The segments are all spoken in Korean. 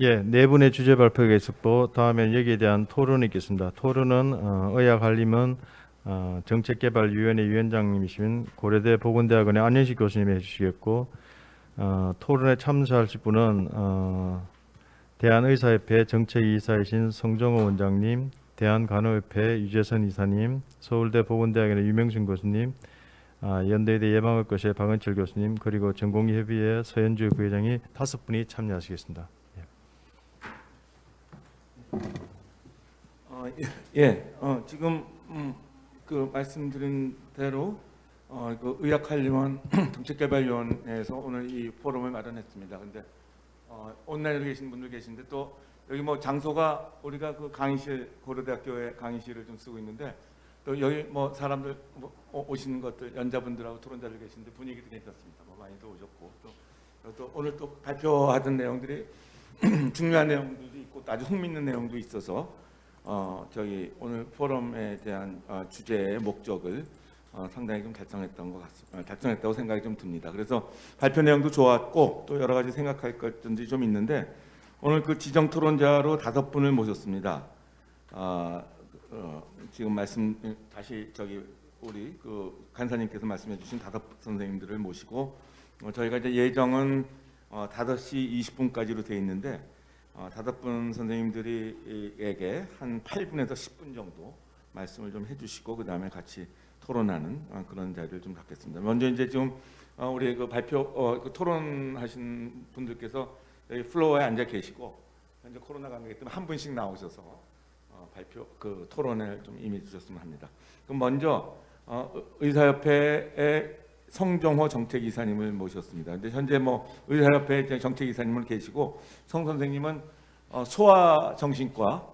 예, 네 분의 주제 발표가 있었고 다음에 여기에 대한 토론이 있겠습니다. 토론은 의학한림은 정책개발위원회 위원장님이신 고려대 보건대학원의 안현식 교수님이 해주시겠고 토론에 참석하실 분은 대한의사협회 정책이사이신 성정호 원장님, 대한간호협회 유재선 이사님, 서울대 보건대학원의 유명준 교수님, 연대의대 예방의학과의 박은철 교수님, 그리고 전공의협의회 서현주 부회장이 5분이 참여하시겠습니다. 지금 그 말씀드린 대로 그 의학한림원 정책개발위원회에서 오늘 이 포럼을 마련했습니다. 근데 온라인으로 계신 분들 계신데 또 여기 뭐 장소가 우리가 그 강의실 고려대학교의 강의실을 좀 쓰고 있는데 또 여기 뭐 사람들 오시는 것들 연자분들하고 토론자들 계신데 분위기도 괜찮습니다. 뭐 많이도 오셨고 또 오늘 또 발표하던 내용들이 중요한 내용들도 있고 또 아주 흥미있는 내용도 있어서 저희 오늘 포럼에 대한 주제의 목적을 상당히 좀 달성했다고 생각이 좀 듭니다. 그래서 발표 내용도 좋았고 또 여러 가지 생각할 것들이 좀 있는데 오늘 그 지정 토론자로 5분을 모셨습니다. 지금 말씀 다시 우리 그 간사님께서 말씀해주신 5 선생님들을 모시고 저희가 이제 예정은 5시 20분까지로 돼 있는데 5분 선생님들에게 한 8분에서 10분 정도 말씀을 좀 해주시고 그 다음에 같이 토론하는 그런 자리를 좀 갖겠습니다. 먼저 이제 지금 우리 그 발표 그 토론하신 분들께서 여기 플로어에 앉아 계시고 현재 코로나 관계이기 때문에 한 분씩 나오셔서 발표 그 토론을 좀 임해 주셨으면 합니다. 그럼 먼저 의사협회의 성정호 정책이사님을 모셨습니다. 근데 현재 뭐 의사협회 정책이사님은 계시고 성 선생님은 소아정신과를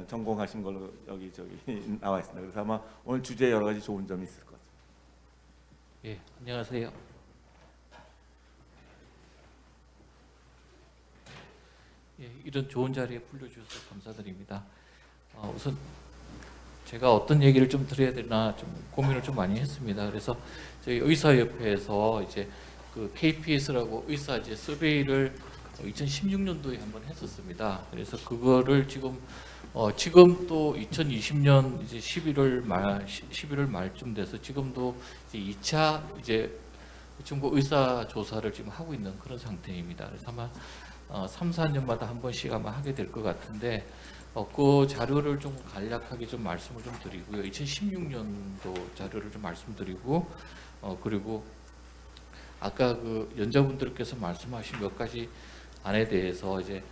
전공하신 걸로 여기 나와 있습니다. 그래서 아마 오늘 주제에 여러 가지 좋은 점이 있을 것 같습니다. 예, 안녕하세요. 예, 이런 좋은 자리에 불러주셔서 감사드립니다. 우선 제가 어떤 얘기를 좀 드려야 되나 좀 고민을 좀 많이 했습니다. 그래서 저희 의사협회에서 이제 그 KPS라고 의사 이제 서베이를 2016년도에 한번 했었습니다. 그래서 그거를 지금 또 2020년 이제 11월 말쯤 돼서 지금도 이제 2차 이제 중국 의사 조사를 지금 하고 있는 그런 상태입니다. 그래서 아마 3, 4년마다 한 번씩 아마 하게 될 것 같은데 그 자료를 좀 간략하게 좀 말씀을 좀 드리고요. 2016년도 자료를 좀 말씀드리고 그리고 아까 그 연자분들께서 말씀하신 몇 가지 안에 대해서 이제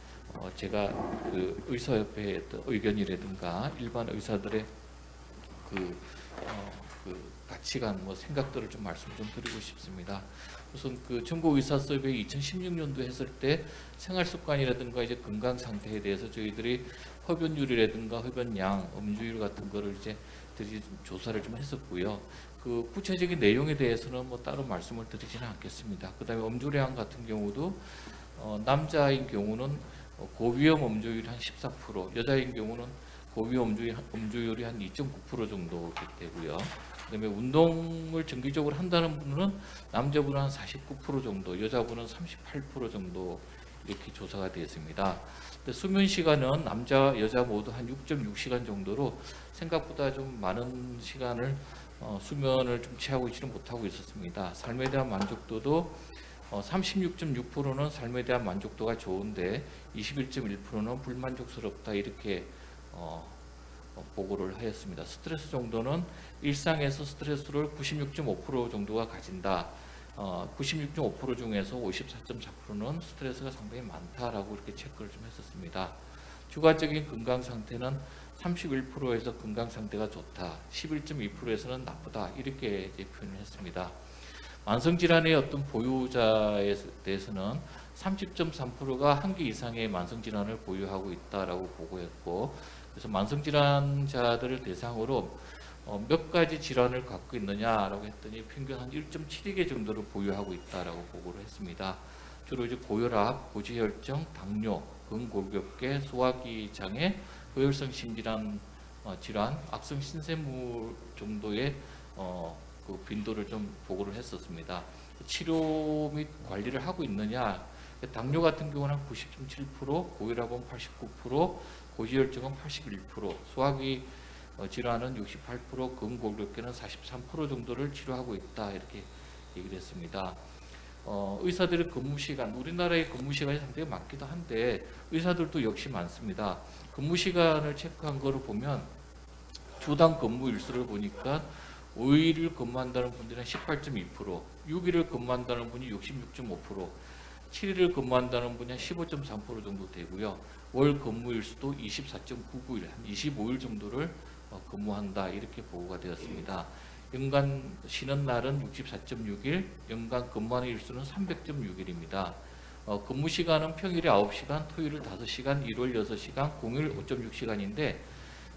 제가 그 의사협회의 의견이라든가 일반 의사들의 그 가치관 뭐 생각들을 좀 말씀 좀 드리고 싶습니다. 우선 그 전국 의사 서베이 2016년도 했을 때 생활 습관이라든가 이제 건강 상태에 대해서 저희들이 흡연율이라든가 흡연량, 음주율 같은 거를 이제 조사를 좀 했었고요. 그 구체적인 내용에 대해서는 뭐 따로 말씀을 드리지는 않겠습니다. 그다음에 음주량 같은 경우도 남자인 경우는 고위험 음주율이 한 14%, 여자인 경우는 고위험 음주율이 한 2.9% 정도 되고요. 그다음에 운동을 정기적으로 한다는 분은 남자분은 한 49% 정도, 여자분은 38% 정도 이렇게 조사가 되었습니다. 근데 수면 시간은 남자, 여자 모두 한 6.6시간 정도로 생각보다 좀 많은 시간을 수면을 좀 취하고 있지는 못하고 있었습니다. 삶에 대한 만족도도 36.6%는 삶에 대한 만족도가 좋은데 21.1%는 불만족스럽다 이렇게 보고를 하였습니다. 스트레스 정도는 일상에서 스트레스를 96.5% 정도가 가진다. 96.5% 중에서 54.4%는 스트레스가 상당히 많다라고 이렇게 체크를 좀 했었습니다. 주관적인 건강 상태는 31%에서 건강 상태가 좋다, 11.2%에서는 나쁘다 이렇게 이제 표현을 했습니다. 만성 질환의 어떤 보유자에 대해서는 30.3%가 한 개 이상의 만성 질환을 보유하고 있다라고 보고했고, 그래서 만성 질환자들을 대상으로 몇 가지 질환을 갖고 있느냐라고 했더니 평균 한 1.72개 정도를 보유하고 있다라고 보고를 했습니다. 주로 이제 고혈압, 고지혈증, 당뇨, 근골격계, 소화기 장애, 고혈성 심질환 질환, 악성 신생물 정도의 그 빈도를 좀 보고를 했었습니다. 치료 및 관리를 하고 있느냐 당뇨 같은 경우는 90.7%, 고혈압은 89%, 고지혈증은 81%, 소화기 질환은 68%, 근골격계는 43% 정도를 치료하고 있다 이렇게 얘기를 했습니다. 의사들의 근무 시간, 우리나라의 근무 시간이 상당히 많기도 한데 의사들도 역시 많습니다. 근무 시간을 체크한 거를 보면 주당 근무 일수를 보니까 5일을 근무한다는 분들은 18.2%, 6일을 근무한다는 분이 66.5%, 7일을 근무한다는 분이 15.3% 정도 되고요. 월 근무 일수도 24.99일, 한 25일 정도를 근무한다 이렇게 보고가 되었습니다. 연간 쉬는 날은 64.6일, 연간 근무하는 일수는 300.6일입니다. 근무 시간은 평일에 9시간, 토요일 5시간, 일요일 6시간, 공휴일 5.6시간인데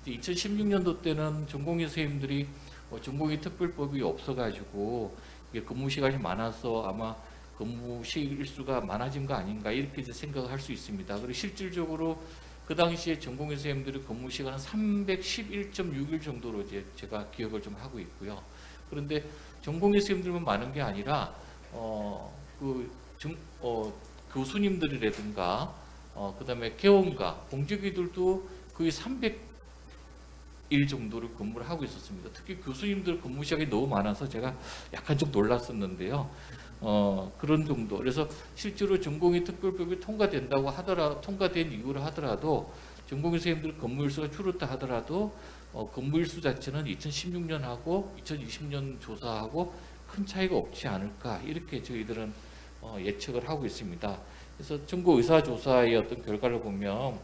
2016년도 때는 전공의 선생님들이 전공의 특별법이 없어가지고 이게 근무 시간이 많아서 아마 근무 일수가 많아진 거 아닌가 이렇게 이제 생각을 할 수 있습니다. 그리고 실질적으로 그 당시에 전공의 선생님들의 근무 시간은 311.6일 정도로 이제 제가 기억을 좀 하고 있고요. 그런데 전공의 선생님들만 많은 게 아니라 교수님들이라든가 그다음에 개원가, 공직위들도 거의 300일 정도를 근무를 하고 있었습니다. 특히 교수님들 근무 시간이 너무 많아서 제가 약간 좀 놀랐었는데요. 그런 정도. 그래서 실제로 전공의 특별법이 통과된 이후를 하더라도 전공의 선생님들 근무일수가 줄었다 하더라도 근무일수 자체는 2016년하고 2020년 조사하고 큰 차이가 없지 않을까 이렇게 저희들은 예측을 하고 있습니다. 그래서 전국 의사조사의 어떤 결과를 보면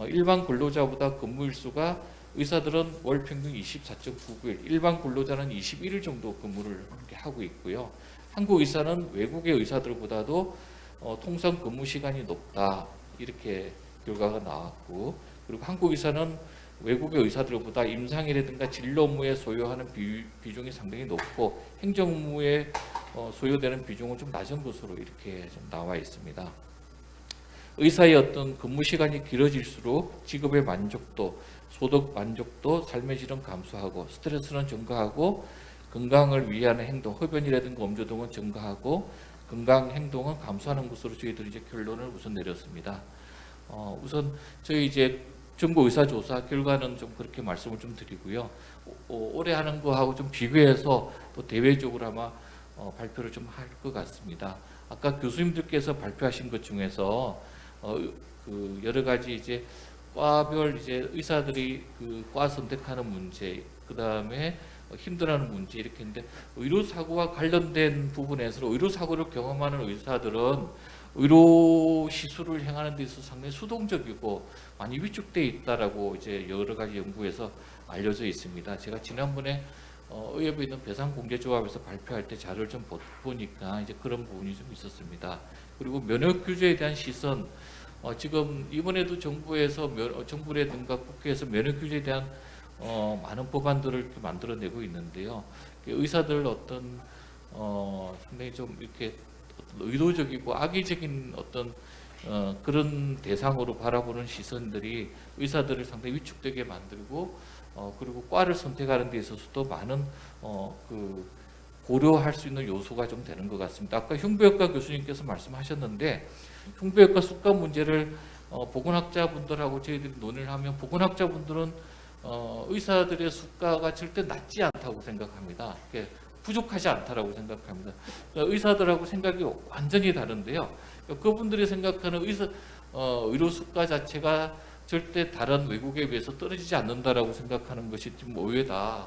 일반 근로자보다 근무일수가 의사들은 월 평균 24.99일, 일반 근로자는 21일 정도 근무를 이렇게 하고 있고요. 한국 의사는 외국의 의사들보다도 통상 근무 시간이 높다 이렇게 결과가 나왔고, 그리고 한국 의사는 외국의 의사들보다 임상이라든가 진료 업무에 소요하는 비중이 상당히 높고 행정 업무에 소요되는 비중은 좀 낮은 것으로 이렇게 좀 나와 있습니다. 의사의 어떤 근무 시간이 길어질수록 직업의 만족도, 소득 만족도, 삶의 질은 감소하고 스트레스는 증가하고 건강을 위하는 행동, 흡연이라든가 음주 등은 증가하고 건강 행동은 감소하는 것으로 저희들이 이제 결론을 우선 내렸습니다. 우선 저희 이제 전국 의사조사 결과는 좀 그렇게 말씀을 좀 드리고요. 올해 하는 거하고 좀 비교해서 또 대외적으로 아마 발표를 좀 할 것 같습니다. 아까 교수님들께서 발표하신 것 중에서 그 여러 가지 이제 과별 이제 의사들이 그 과 선택하는 문제, 그 다음에 힘들어하는 문제 이렇게 했는데 의료 사고와 관련된 부분에서 의료 사고를 경험하는 의사들은 의료 시술을 행하는 데 있어서 상당히 수동적이고 많이 위축돼 있다라고 이제 여러 가지 연구에서 알려져 있습니다. 제가 지난번에 의협에 있는 배상공제조합에서 발표할 때 자료를 좀 보니까 이제 그런 부분이 좀 있었습니다. 그리고 면역 규제에 대한 시선, 지금 이번에도 정부라든가 국회에서 면역 규제에 대한 많은 법안들을 이렇게 만들어내고 있는데요. 의사들 어떤 상당히 좀 이렇게 의도적이고 악의적인 어떤 그런 대상으로 바라보는 시선들이 의사들을 상당히 위축되게 만들고 그리고 과를 선택하는 데 있어서도 많은 그 고려할 수 있는 요소가 좀 되는 것 같습니다. 아까 흉부외과 교수님께서 말씀하셨는데 흉부외과 수가 문제를 보건학자분들하고 저희들이 논의를 하면 보건학자분들은 의사들의 수가가 절대 낮지 않다고 생각합니다. 부족하지 않다라고 생각합니다. 그러니까 의사들하고 생각이 완전히 다른데요. 그분들이 생각하는 의료 수가 자체가 절대 다른 외국에 비해서 떨어지지 않는다라고 생각하는 것이 좀 의외다.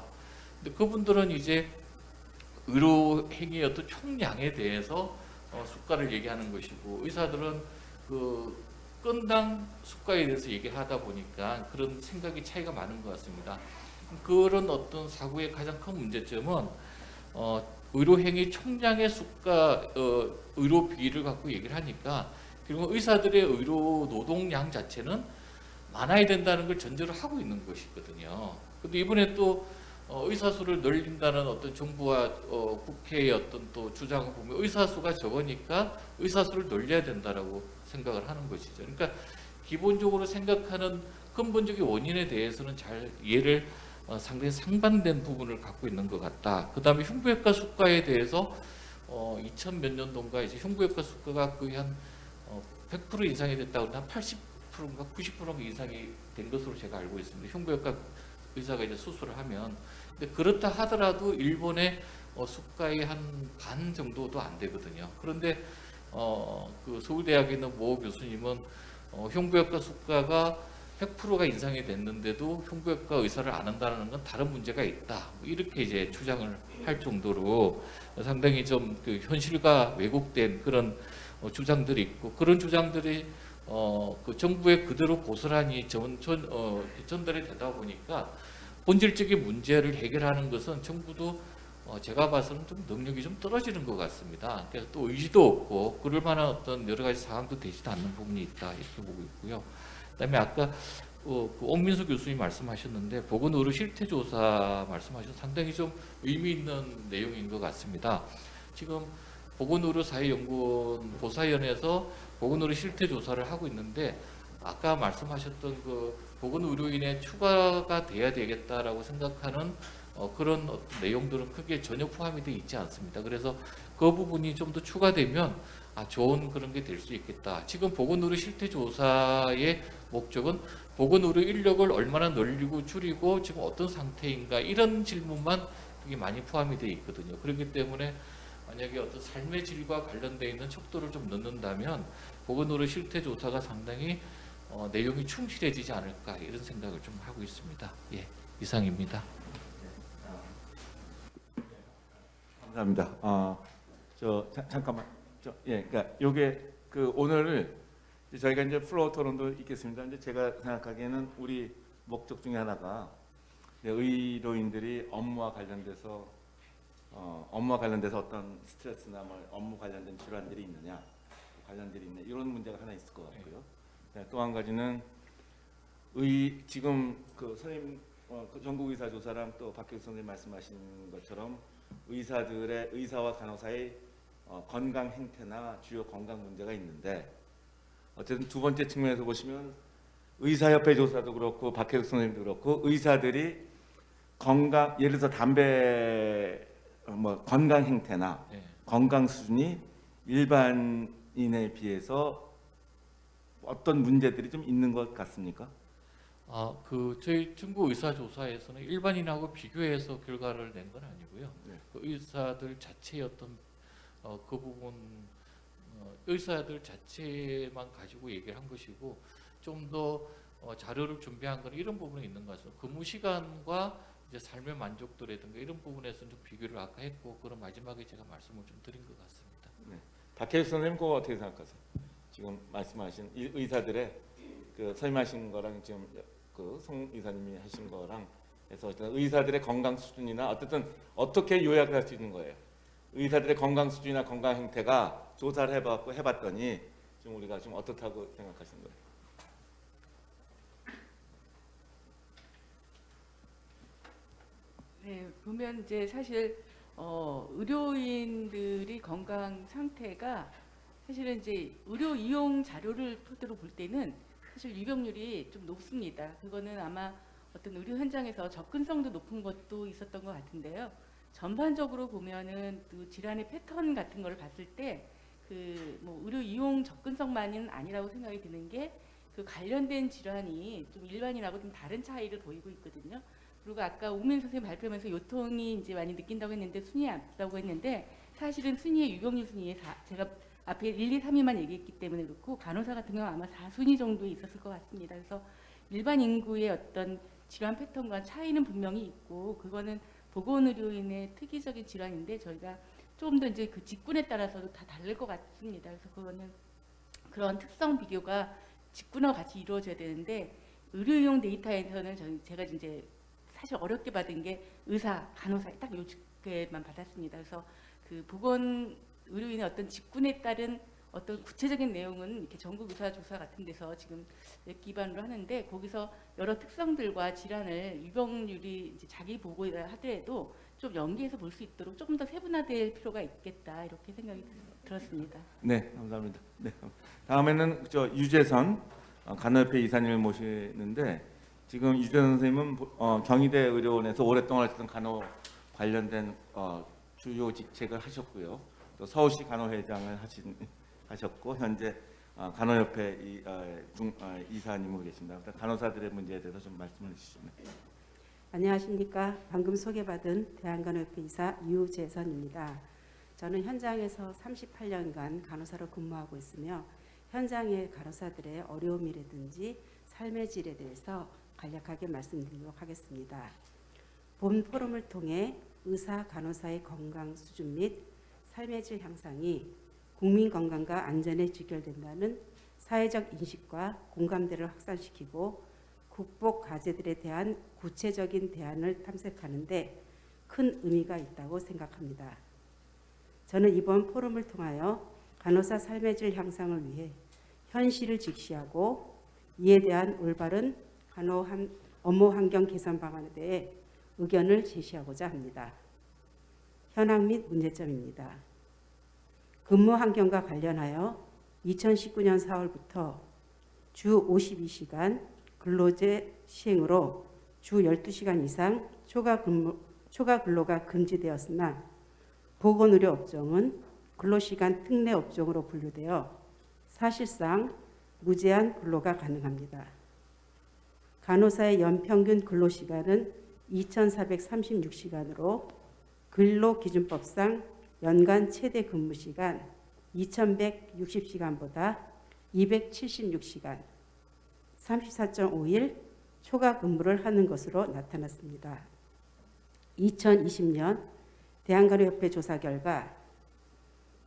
근데 그분들은 이제 의료 행위의 어떤 총량에 대해서 수가를 얘기하는 것이고 의사들은 그 건당 수가에 대해서 얘기하다 보니까 그런 생각이 차이가 많은 것 같습니다. 그런 어떤 사고의 가장 큰 문제점은 의료 행위 총량의 수가 의료 비를 갖고 얘기를 하니까 결국 의사들의 의료 노동량 자체는 많아야 된다는 걸 전제로 하고 있는 것이거든요. 근데 이번에 또 의사 수를 늘린다는 어떤 정부와 국회의 어떤 또 주장을 보면 의사 수가 적으니까 의사 수를 늘려야 된다라고 생각을 하는 것이죠. 그러니까 기본적으로 생각하는 근본적인 원인에 대해서는 잘 이해를 상당히 상반된 부분을 갖고 있는 것 같다. 그 다음에 흉부외과 수가에 대해서 2000 몇 년도인가 이제 흉부외과 수가가 거의 한 100% 인상이 됐다고 한 80%인가 90%인가 인상이 된 것으로 제가 알고 있습니다. 흉부외과 의사가 이제 수술을 하면. 근데 그렇다 하더라도 일본의 수가의 한 반 정도도 안 되거든요. 그런데 그 서울대학에 있는 모 교수님은 흉부외과 수가가 100%가 인상이 됐는데도 흉부외과 의사를 안 한다는 건 다른 문제가 있다. 뭐 이렇게 이제 주장을 할 정도로 상당히 좀 그 현실과 왜곡된 그런 주장들이 있고, 그런 주장들이 그 정부에 그대로 고스란히 전달이 되다 보니까 본질적인 문제를 해결하는 것은 정부도 제가 봐서는 좀 능력이 좀 떨어지는 것 같습니다. 그래서 또 의지도 없고 그럴 만한 어떤 여러 가지 상황도 되지도 않는 부분이 있다 이렇게 보고 있고요. 그다음에 아까 그 옥민수 교수님 말씀하셨는데 보건의료 실태조사 말씀하셔서 상당히 좀 의미 있는 내용인 것 같습니다. 지금 보건의료사회연구원 보사연에서 보건의료 실태조사를 하고 있는데 아까 말씀하셨던 그 보건의료인의 추가가 돼야 되겠다라고 생각하는 그런 어떤 내용들은 크게 전혀 포함이 되어 있지 않습니다. 그래서 그 부분이 좀 더 추가되면 좋은 그런 게 될 수 있겠다. 지금 보건의료 실태조사의 목적은 보건의료 인력을 얼마나 늘리고 줄이고 지금 어떤 상태인가 이런 질문만 되게 많이 포함이 되어 있거든요. 그렇기 때문에 만약에 어떤 삶의 질과 관련되어 있는 척도를 좀 넣는다면 보건의료 실태조사가 상당히 내용이 충실해지지 않을까 이런 생각을 좀 하고 있습니다. 예, 이상입니다. 감사합니다. 잠깐만. 그러니까 요게 그 오늘 저희가 이제 플로어 토론도 있겠습니다. 이제 제가 생각하기에는 우리 목적 중에 하나가 의료인들이 업무와 관련돼서 어떤 스트레스나 뭐 업무 관련된 질환들이 있느냐, 관련들이 있냐 이런 문제가 하나 있을 것 같고요. 또 한 가지는 지금 그 선생님 그 전국의사조사랑 또 박교수 선생님 말씀하신 것처럼 의사와 간호사의 건강 행태나 주요 건강 문제가 있는데 어쨌든 두 번째 측면에서 보시면 의사협회 조사도 그렇고 박혜숙 선생님도 그렇고 의사들이 예를 들어서 담배 건강 행태나 건강 수준이 일반인에 비해서 어떤 문제들이 좀 있는 것 같습니까? 저희 중국 의사조사에서는 일반인하고 비교해서 결과를 낸 건 아니고요. 네. 그 의사들 자체의 어떤 그 부분 의사들 자체만 가지고 얘기를 한 것이고 좀 더 자료를 준비한 건 이런 부분이 있는 것 같습니다. 근무 시간과 이제 삶의 만족도라든가 이런 부분에서는 좀 비교를 아까 했고 그런 마지막에 제가 말씀을 좀 드린 것 같습니다. 네. 박혜수 선생님 그거 어떻게 생각하세요? 지금 말씀하신 의사들의 그 선임하신 거랑 지금 그 송 의사님이 하신 거랑 해서 의사들의 건강 수준이나 어떻게 요약을 할 수 있는 거예요? 의사들의 건강 수준이나 건강 행태가 조사를 해봤더니 지금 우리가 좀 어떻다고 생각하시는 거예요? 네, 보면 이제 사실 의료인들이 건강 상태가 사실은 이제 의료 이용 자료를 토대로 볼 때는 사실 유병률이 좀 높습니다. 그거는 아마 어떤 의료 현장에서 접근성도 높은 것도 있었던 것 같은데요. 전반적으로 보면은 그 질환의 패턴 같은 걸 봤을 때 그 뭐 의료 이용 접근성만은 아니라고 생각이 드는 게 그 관련된 질환이 좀 일반인하고 좀 다른 차이를 보이고 있거든요. 그리고 아까 오민 선생님 발표하면서 요통이 이제 많이 느낀다고 했는데 순위에 앞다고 했는데 사실은 순위의 유병률 순위에 제가 앞에 1, 2, 3위만 얘기했기 때문에 그렇고 간호사 같은 경우는 아마 4순위 정도에 있었을 것 같습니다. 그래서 일반 인구의 어떤 질환 패턴과 차이는 분명히 있고 그거는 보건의료인의 특이적인 질환인데 저희가 조금 더 이제 그 직군에 따라서도 다 다를 것 같습니다. 그래서 그거는 그런 특성 비교가 직군과 같이 이루어져야 되는데 의료용 데이터에서는 제가 이제 사실 어렵게 받은 게 의사, 간호사 딱 요 직계만 받았습니다. 그래서 그 보건 의료인의 어떤 직군에 따른 어떤 구체적인 내용은 이렇게 전국 의사 조사 같은 데서 지금 웹 기반으로 하는데 거기서 여러 특성들과 질환을 유병률이 이제 자기 보고를 하더라도 좀 연계해서 볼 수 있도록 조금 더 세분화될 필요가 있겠다 이렇게 생각이 들었습니다. 네, 감사합니다. 네, 다음에는 유재선 간호협회 이사님을 모시는데 지금 유재선 선생님은 경희대 의료원에서 오랫동안 하셨던 간호 관련된 주요 직책을 하셨고요. 또 서울시 간호회장을 하셨고 현재 간호협회 이사님으로 계십니다. 간호사들의 문제에 대해서 좀 말씀을 주시면. 안녕하십니까. 방금 소개받은 대한간호협회 이사 유재선입니다. 저는 현장에서 38년간 간호사로 근무하고 있으며 현장의 간호사들의 어려움이라든지 삶의 질에 대해서 간략하게 말씀드리도록 하겠습니다. 본 포럼을 통해 의사, 간호사의 건강 수준 및 삶의 질 향상이 국민 건강과 안전에 직결된다는 사회적 인식과 공감대를 확산시키고 극복 과제들에 대한 구체적인 대안을 탐색하는 데 큰 의미가 있다고 생각합니다. 저는 이번 포럼을 통하여 간호사 삶의 질 향상을 위해 현실을 직시하고 이에 대한 올바른 업무 환경 개선 방안에 대해 의견을 제시하고자 합니다. 현황 및 문제점입니다. 근무 환경과 관련하여 2019년 4월부터 주 52시간 근로제 시행으로 주 12시간 이상 초과 근로가 금지되었으나 보건의료 업종은 근로시간 특례 업종으로 분류되어 사실상 무제한 근로가 가능합니다. 간호사의 연평균 근로시간은 2,436시간으로 근로기준법상 연간 최대 근무시간 2,160시간보다 276시간, 34.5일 초과 근무를 하는 것으로 나타났습니다. 2020년 대한간호협회 조사 결과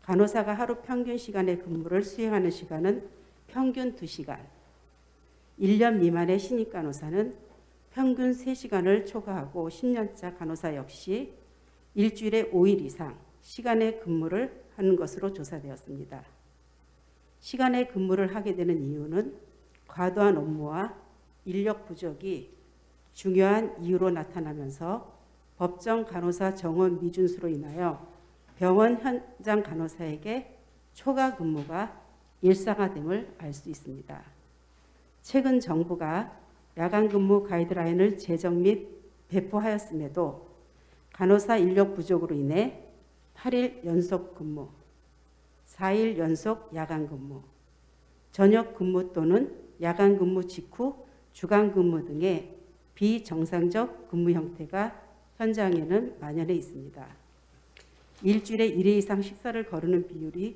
간호사가 하루 평균 시간의 근무를 수행하는 시간은 평균 2시간, 1년 미만의 신입 간호사는 평균 3시간을 초과하고 10년차 간호사 역시 일주일에 5일 이상 시간의 근무를 하는 것으로 조사되었습니다. 시간의 근무를 하게 되는 이유는 과도한 업무와 인력 부족이 중요한 이유로 나타나면서 법정 간호사 정원 미준수로 인하여 병원 현장 간호사에게 초과 근무가 일상화됨을 알 수 있습니다. 최근 정부가 야간 근무 가이드라인을 제정 및 배포하였음에도 간호사 인력 부족으로 인해 8일 연속 근무, 4일 연속 야간 근무, 저녁 근무 또는 야간 근무 직후 주간 근무 등의 비정상적 근무 형태가 현장에는 만연해 있습니다. 일주일에 1회 이상 식사를 거르는 비율이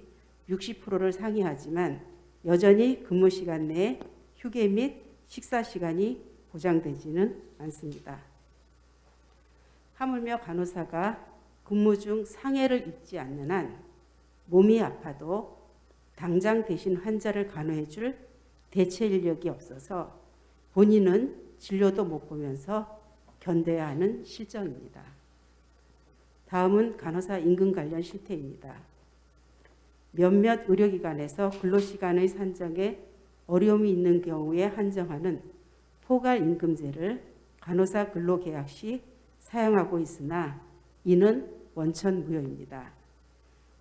60%를 상회하지만 여전히 근무 시간 내에 휴게 및 식사 시간이 보장되지는 않습니다. 하물며 간호사가 근무 중 상해를 입지 않는 한 몸이 아파도 당장 대신 환자를 간호해 줄 대체 인력이 없어서 본인은 진료도 못 보면서 견뎌야 하는 실정입니다. 다음은 간호사 임금 관련 실태입니다. 몇몇 의료기관에서 근로시간의 산정에 어려움이 있는 경우에 한정하는 포괄임금제를 간호사 근로계약 시 사용하고 있으나 이는 원천무효입니다.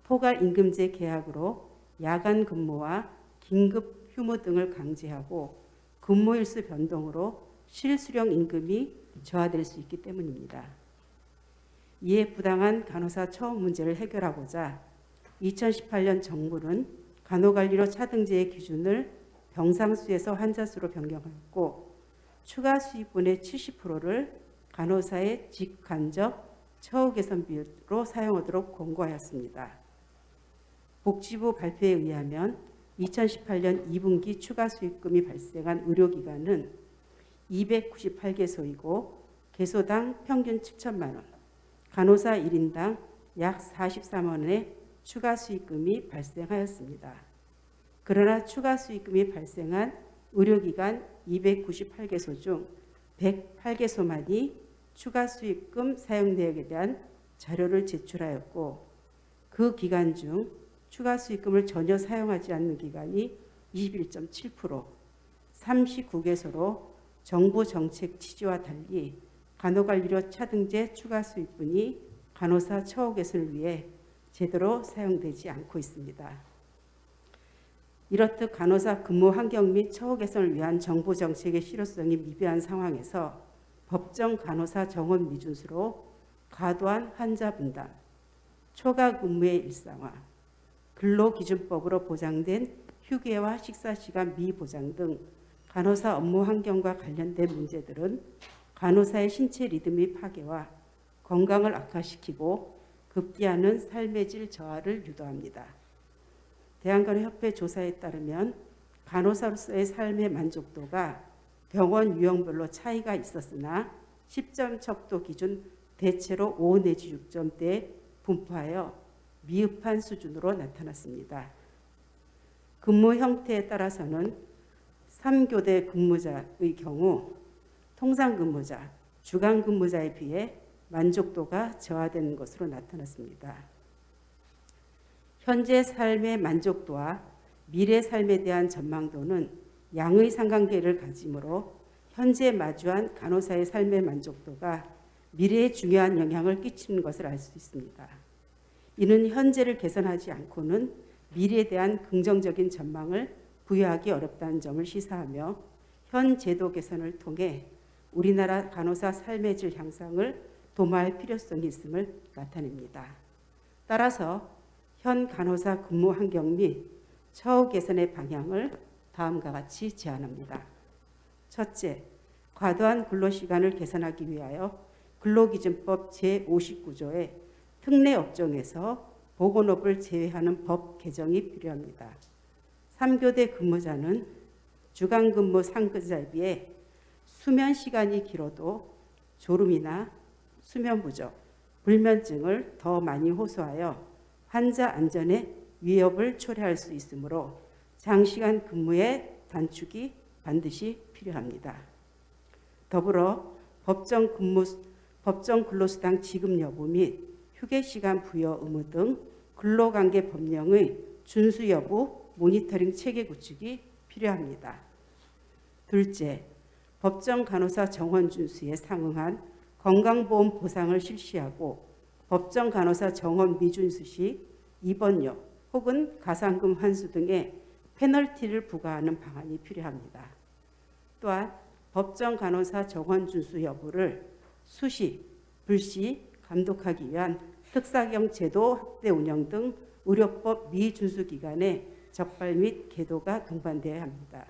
포괄임금제 계약으로 야간 근무와 긴급 휴무 등을 강제하고 근무일수 변동으로 실수령 임금이 저하될 수 있기 때문입니다. 이에 부당한 간호사 처우 문제를 해결하고자 2018년 정부는 간호관리로 차등제의 기준을 병상수에서 환자수로 변경하였고 추가 수입분의 70%를 간호사의 직간접 처우 개선 비율로 사용하도록 권고하였습니다. 복지부 발표에 의하면 2018년 2분기 추가 수익금이 발생한 의료기관은 298개소이고 개소당 평균 7천만 원, 간호사 1인당 약 43만 원의 추가 수익금이 발생하였습니다. 그러나 추가 수익금이 발생한 의료기관 298개소 중 108개소만이 추가 수익금 사용 내역에 대한 자료를 제출하였고 그 기간 중 추가 수익금을 전혀 사용하지 않는 기관이 21.7%, 39개소로 정부 정책 취지와 달리 간호관리료 차등제 추가 수익분이 간호사 처우 개선을 위해 제대로 사용되지 않고 있습니다. 이렇듯 간호사 근무 환경 및 처우 개선을 위한 정부 정책의 실효성이 미비한 상황에서 법정 간호사 정원 미준수로 과도한 환자 분담, 초과 근무의 일상화, 근로기준법으로 보장된 휴게와 식사 시간 미보장 등 간호사 업무 환경과 관련된 문제들은 간호사의 신체 리듬의 파괴와 건강을 악화시키고 급기야는 삶의 질 저하를 유도합니다. 대한간호협회 조사에 따르면 간호사로서의 삶의 만족도가 병원 유형별로 차이가 있었으나 10점 척도 기준 대체로 5 내지 6점대에 분포하여 미흡한 수준으로 나타났습니다. 근무 형태에 따라서는 3교대 근무자의 경우 통상 근무자, 주간 근무자에 비해 만족도가 저하되는 것으로 나타났습니다. 현재 삶의 만족도와 미래 삶에 대한 전망도는 양의 상관계를 가지므로 현재 마주한 간호사의 삶의 만족도가 미래에 중요한 영향을 끼치는 것을 알 수 있습니다. 이는 현재를 개선하지 않고는 미래에 대한 긍정적인 전망을 부여하기 어렵다는 점을 시사하며 현 제도 개선을 통해 우리나라 간호사 삶의 질 향상을 도모할 필요성이 있음을 나타냅니다. 따라서 현 간호사 근무 환경 및 처우 개선의 방향을 다음과 같이 제안합니다. 첫째, 과도한 근로시간을 개선하기 위하여 근로기준법 제59조에 특례 업종에서 보건업을 제외하는 법 개정이 필요합니다. 3교대 근무자는 주간 근무 상근자에 비해 수면 시간이 길어도 졸음이나 수면 부족, 불면증을 더 많이 호소하여 환자 안전에 위협을 초래할 수 있으므로 장시간 근무의 단축이 반드시 필요합니다. 더불어 법정 근로수당 지급 여부 및 휴게시간 부여 의무 등 근로관계 법령의 준수 여부 모니터링 체계 구축이 필요합니다. 둘째, 법정 간호사 정원 준수에 상응한 건강보험 보상을 실시하고 법정 간호사 정원 미준수 시 입원료 혹은 가상금 환수 등의 페널티를 부과하는 방안이 필요합니다. 또한 법정 간호사 정원 준수 여부를 수시, 불시 감독하기 위한 특사경 제도 확대 운영 등 의료법 미준수 기관의 적발 및 계도가 동반되어야 합니다.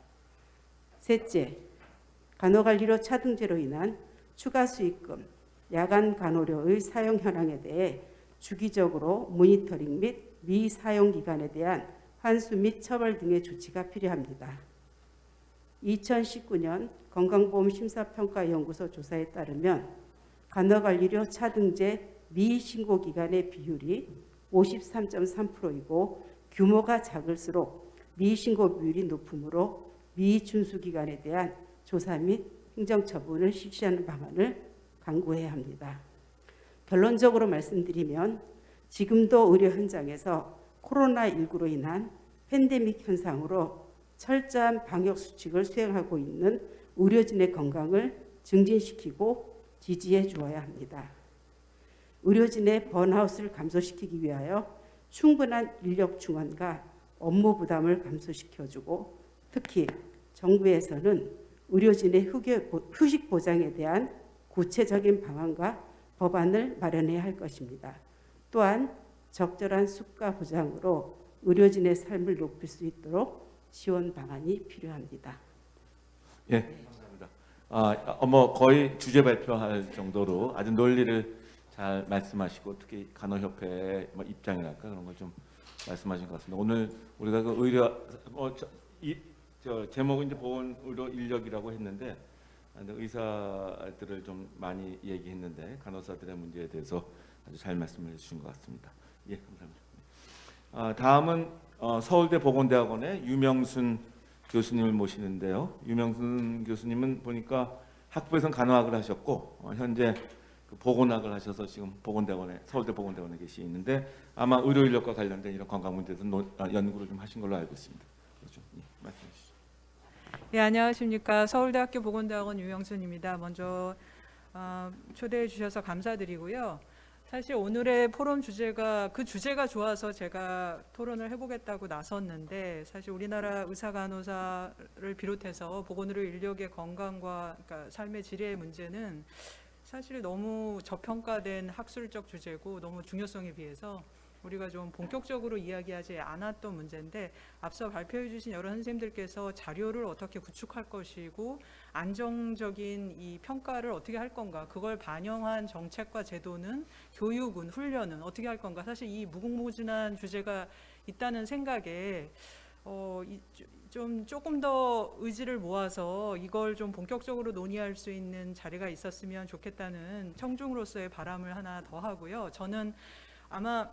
셋째, 간호관리료 차등제로 인한 추가 수익금, 야간 간호료의 사용 현황에 대해 주기적으로 모니터링 및 미사용 기관에 대한 환수 및 처벌 등의 조치가 필요합니다. 2019년 건강보험심사평가연구소 조사에 따르면 간호관리료 차등제 미신고 기관의 비율이 53.3%이고 규모가 작을수록 미신고 비율이 높으므로 미준수 기관에 대한 조사 및 행정처분을 실시하는 방안을 강구해야 합니다. 결론적으로 말씀드리면 지금도 의료 현장에서 코로나19로 인한 팬데믹 현상으로 철저한 방역 수칙을 수행하고 있는 의료진의 건강을 증진시키고 지지해 주어야 합니다. 의료진의 번아웃을 감소시키기 위하여 충분한 인력 충원과 업무 부담을 감소시켜주고 특히 정부에서는 의료진의 휴식 보장에 대한 구체적인 방안과 법안을 마련해야 할 것입니다. 또한 적절한 수가 보장으로 의료진의 삶을 높일 수 있도록 지원 방안이 필요합니다. 예, 감사합니다. 뭐 거의 주제 발표할 정도로 아주 논리를 잘 말씀하시고 특히 간호협회의 뭐 입장이랄까 그런 걸 좀 말씀하신 것 같습니다. 오늘 우리가 그 의료 제목은 이제 보건 의료 인력이라고 했는데 의사들을 좀 많이 얘기했는데 간호사들의 문제에 대해서 아주 잘 말씀을 해주신 것 같습니다. 예, 감사합니다. 다음은 서울대 보건대학원의 유명순 교수님을 모시는데요. 유명순 교수님은 보니까 학부에서는 간호학을 하셨고 현재 그 보건학을 하셔서 지금 보건대학원에 서울대 보건대학원에 계시는데 아마 의료 인력과 관련된 이런 건강 문제에 대해서 연구를 좀 하신 걸로 알고 있습니다. 그렇죠? 예, 말씀해 주시죠. 네, 안녕하십니까. 서울대학교 보건대학원 유명순입니다. 먼저 초대해 주셔서 감사드리고요. 사실 오늘의 포럼 주제가 그 주제가 좋아서 제가 토론을 해보겠다고 나섰는데 사실 우리나라 의사 간호사를 비롯해서 보건의료 인력의 건강과 그러니까 삶의 질의 문제는 사실 너무 저평가된 학술적 주제고 너무 중요성에 비해서 우리가 좀 본격적으로 이야기하지 않았던 문제인데 앞서 발표해 주신 여러 선생님들께서 자료를 어떻게 구축할 것이고 안정적인 이 평가를 어떻게 할 건가, 그걸 반영한 정책과 제도는, 교육은, 훈련은 어떻게 할 건가, 사실 이 무궁무진한 주제가 있다는 생각에 조금 더 의지를 모아서 이걸 좀 본격적으로 논의할 수 있는 자리가 있었으면 좋겠다는 청중으로서의 바람을 하나 더 하고요. 저는 아마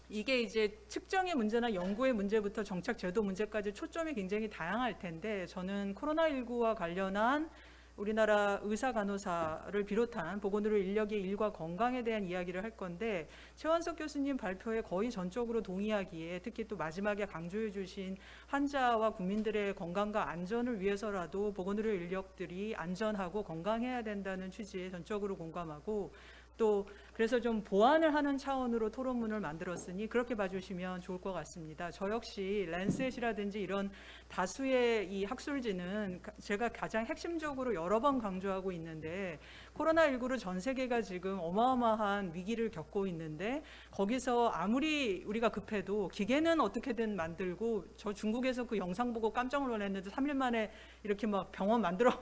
이게 이제 측정의 문제나 연구의 문제부터 정책 제도 문제까지 초점이 굉장히 다양할 텐데, 저는 코로나19와 관련한 우리나라 의사 간호사를 비롯한 보건의료 인력의 일과 건강에 대한 이야기를 할 건데, 최원석 교수님 발표에 거의 전적으로 동의하기에, 특히 또 마지막에 강조해 주신 환자와 국민들의 건강과 안전을 위해서라도 보건의료 인력들이 안전하고 건강해야 된다는 취지에 전적으로 공감하고, 또 그래서 좀 보완을 하는 차원으로 토론문을 만들었으니 그렇게 봐주시면 좋을 것 같습니다. 저 역시 랜셋이라든지 이런 다수의 이 학술지는 제가 가장 핵심적으로 여러 번 강조하고 있는데, 코로나19로 전 세계가 지금 어마어마한 위기를 겪고 있는데, 거기서 아무리 우리가 급해도 기계는 어떻게든 만들고, 저 중국에서 그 영상 보고 깜짝 놀랐는데 3일 만에 이렇게 막 병원 만들어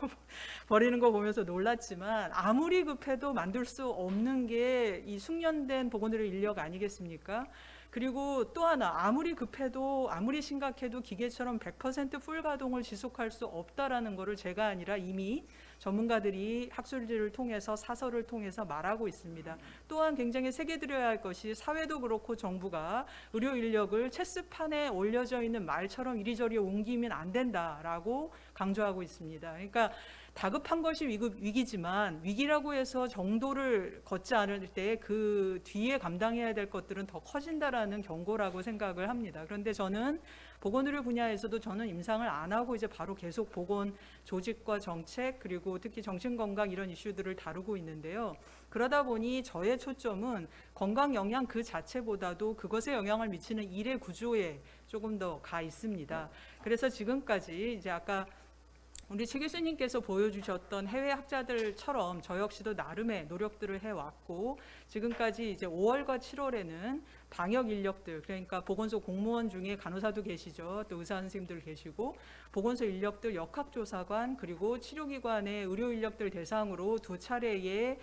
버리는 거 보면서 놀랐지만, 아무리 급해도 만들 수 없는 게 이 숙련된 보건의료 인력 아니겠습니까? 그리고 또 하나, 아무리 급해도 아무리 심각해도 기계처럼 100% 풀 가동을 지속할 수 없다라는 것을 제가 아니라 이미 전문가들이 학술지를 통해서 사설을 통해서 말하고 있습니다. 또한 굉장히 새겨드려야 할 것이, 사회도 그렇고 정부가 의료 인력을 체스판에 올려져 있는 말처럼 이리저리 옮기면 안 된다라고 강조하고 있습니다. 그러니까 다급한 것이 위기지만, 위기라고 해서 정도를 걷지 않을 때 그 뒤에 감당해야 될 것들은 더 커진다라는 경고라고 생각을 합니다. 그런데 저는 보건의료 분야에서도 저는 임상을 안 하고 이제 바로 계속 보건 조직과 정책, 그리고 특히 정신건강 이런 이슈들을 다루고 있는데요. 그러다 보니 저의 초점은 건강 영양 그 자체보다도 그것에 영향을 미치는 일의 구조에 조금 더 가 있습니다. 그래서 지금까지 이제 아까 우리 최 교수님께서 보여주셨던 해외 학자들처럼 저 역시도 나름의 노력들을 해왔고, 지금까지 이제 5월과 7월에는 방역 인력들, 그러니까 보건소 공무원 중에 간호사도 계시죠, 또 의사 선생님들 계시고, 보건소 인력들 역학조사관, 그리고 치료기관의 의료 인력들 대상으로 2차례의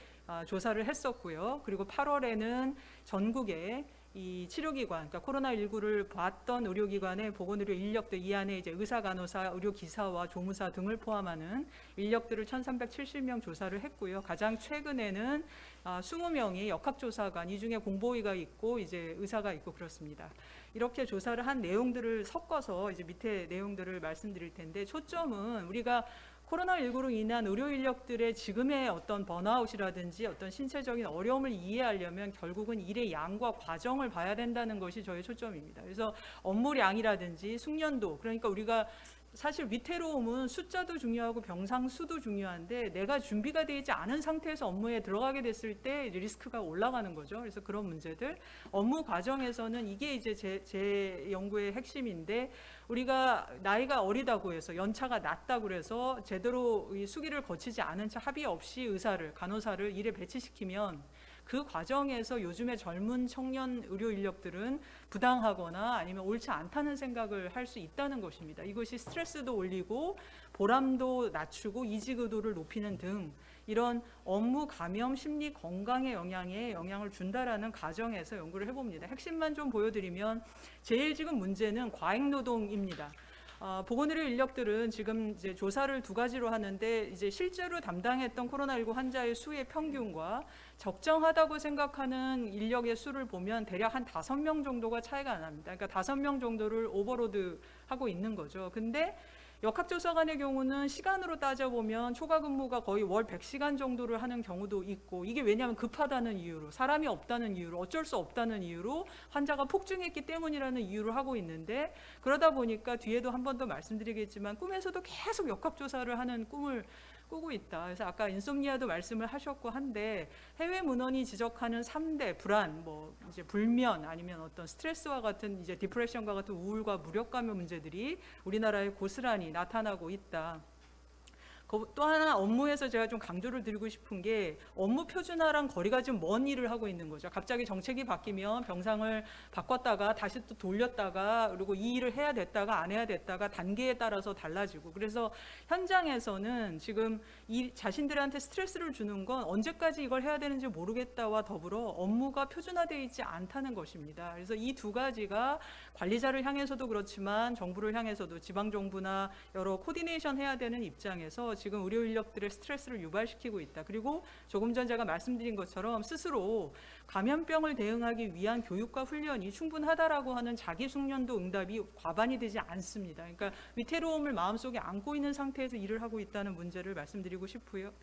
조사를 했었고요. 그리고 8월에는 전국에 이 치료기관, 그러니까 코로나19를 봤던 의료기관의 보건의료 인력들, 이 안에 이제 의사, 간호사, 의료기사와 조무사 등을 포함하는 인력들을 1370명 조사를 했고요. 가장 최근에는 20명이 역학조사관, 이 중에 공보의가 있고 이제 의사가 있고 그렇습니다. 이렇게 조사를 한 내용들을 섞어서 이제 밑에 내용들을 말씀드릴 텐데, 초점은 우리가 코로나19로 인한 의료 인력들의 지금의 어떤 번아웃이라든지 어떤 신체적인 어려움을 이해하려면 결국은 일의 양과 과정을 봐야 된다는 것이 저의 초점입니다. 그래서 업무량이라든지 숙련도, 그러니까 우리가 사실 위태로움은 숫자도 중요하고 병상 수도 중요한데, 내가 준비가 되어 있지 않은 상태에서 업무에 들어가게 됐을 때 리스크가 올라가는 거죠. 그래서 그런 문제들, 업무 과정에서는 이게 이제 제 연구의 핵심인데, 우리가 나이가 어리다고 해서, 연차가 낮다고 해서 제대로 이 수기를 거치지 않은 채 합의 없이 의사를, 간호사를 일에 배치시키면 그 과정에서 요즘의 젊은 청년 의료 인력들은 부당하거나 아니면 옳지 않다는 생각을 할 수 있다는 것입니다. 이것이 스트레스도 올리고 보람도 낮추고 이직 의도를 높이는 등 이런 업무 감염 심리 건강의 영향을 준다라는 가정에서 연구를 해봅니다. 핵심만 좀 보여드리면, 제일 지금 문제는 과잉 노동입니다. 보건의료 인력들은 지금 이제 조사를 2가지로 하는데, 이제 실제로 담당했던 코로나19 환자의 수의 평균과 적정하다고 생각하는 인력의 수를 보면 대략 한 5명 정도가 차이가 납니다. 그러니까 5명 정도를 오버로드 하고 있는 거죠. 근데 역학조사관의 경우는 시간으로 따져보면 초과 근무가 거의 월 100시간 정도를 하는 경우도 있고, 이게 왜냐하면 급하다는 이유로, 사람이 없다는 이유로, 어쩔 수 없다는 이유로, 환자가 폭증했기 때문이라는 이유로 하고 있는데, 그러다 보니까 뒤에도 한 번 더 말씀드리겠지만 꿈에서도 계속 역학조사를 하는 꿈을 꾸고 있다. 그래서 아까 인솜니아도 말씀을 하셨고 한데, 해외 문헌이 지적하는 3대 불안, 뭐 이제 불면, 아니면 어떤 스트레스와 같은 이제 디프레션과 같은 우울과 무력감의 문제들이 우리나라에 고스란히 나타나고 있다. 또 하나 업무에서 제가 좀 강조를 드리고 싶은 게 업무 표준화랑 거리가 좀 먼 일을 하고 있는 거죠. 갑자기 정책이 바뀌면 병상을 바꿨다가 다시 또 돌렸다가 그리고 이 일을 해야 됐다가 안 해야 됐다가 단계에 따라서 달라지고, 그래서 현장에서는 지금 자신들한테 스트레스를 주는 건 언제까지 이걸 해야 되는지 모르겠다와 더불어 업무가 표준화되어 있지 않다는 것입니다. 그래서 이 두 가지가 관리자를 향해서도 그렇지만 정부를 향해서도 지방정부나 여러 코디네이션 해야 되는 입장에서 지금 의료 인력들의 스트레스를 유발시키고 있다. 그리고 조금 전 제가 말씀드린 것처럼 스스로 감염병을 대응하기 위한 교육과 훈련이 충분하다라고 하는 자기 숙련도 응답이 과반이 되지 않습니다. 그러니까 위태로움을 마음속에 안고 있는 상태에서 일을 하고 있다는 문제를 말씀드리고 싶고요.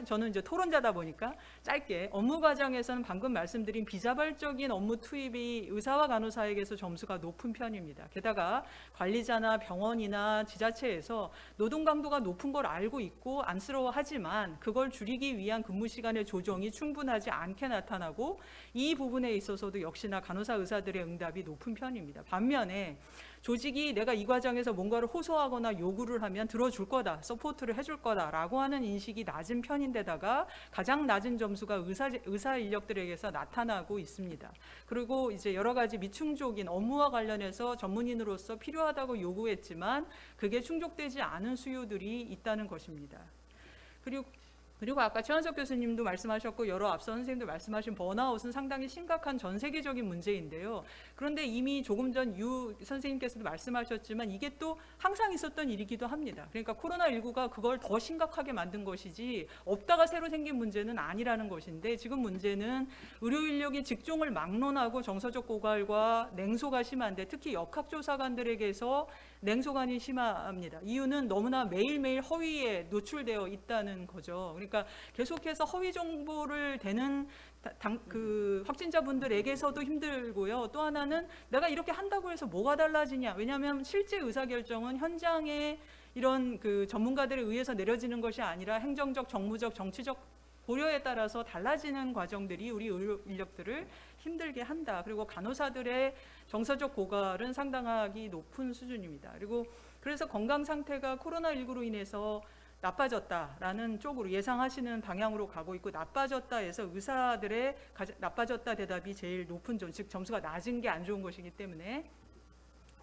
저는 이제 토론자다 보니까 짧게, 업무 과정에서는 방금 말씀드린 비자발적인 업무 투입이 의사와 간호사에게서 점수가 높은 편입니다. 게다가 관리자나 병원이나 지자체에서 노동 강도가 높은 걸 알고 있고 안쓰러워하지만 그걸 줄이기 위한 근무 시간의 조정이 충분하지 않게 나타나고, 이 부분에 있어서도 역시나 간호사 의사들의 응답이 높은 편입니다. 반면에 조직이 내가 이 과정에서 뭔가를 호소하거나 요구를 하면 들어줄 거다, 서포트를 해줄 거다라고 하는 인식이 낮은 편인데다가 가장 낮은 점수가 의사 인력들에게서 나타나고 있습니다. 그리고 이제 여러 가지 미충족인 업무와 관련해서 전문인으로서 필요하다고 요구했지만 그게 충족되지 않은 수요들이 있다는 것입니다. 그리고 아까 최원석 교수님도 말씀하셨고 여러 앞서 선생님도 말씀하신 번아웃은 상당히 심각한 전 세계적인 문제인데요. 그런데 이미 조금 전 유 선생님께서도 말씀하셨지만 이게 또 항상 있었던 일이기도 합니다. 그러니까 코로나19가 그걸 더 심각하게 만든 것이지 없다가 새로 생긴 문제는 아니라는 것인데, 지금 문제는 의료 인력이 직종을 막론하고 정서적 고갈과 냉소가 심한데 특히 역학조사관들에게서 냉소관이 심합니다. 이유는 너무나 매일매일 허위에 노출되어 있다는 거죠. 그러니까 계속해서 허위 정보를 대는 그 확진자분들에게서도 힘들고요. 또 하나는 내가 이렇게 한다고 해서 뭐가 달라지냐. 왜냐하면 실제 의사결정은 현장에 이런 그 전문가들에 의해서 내려지는 것이 아니라 행정적, 정무적, 정치적 고려에 따라서 달라지는 과정들이 우리 의료 인력들을 힘들게 한다. 그리고 간호사들의 정서적 고갈은 상당하게 높은 수준입니다. 그래서 건강 상태가 코로나19로 인해서 나빠졌다라는 쪽으로 예상하시는 방향으로 가고 있고, 나빠졌다 해서 의사들의 나빠졌다 대답이 제일 높은 즉 점수가 낮은 게 안 좋은 것이기 때문에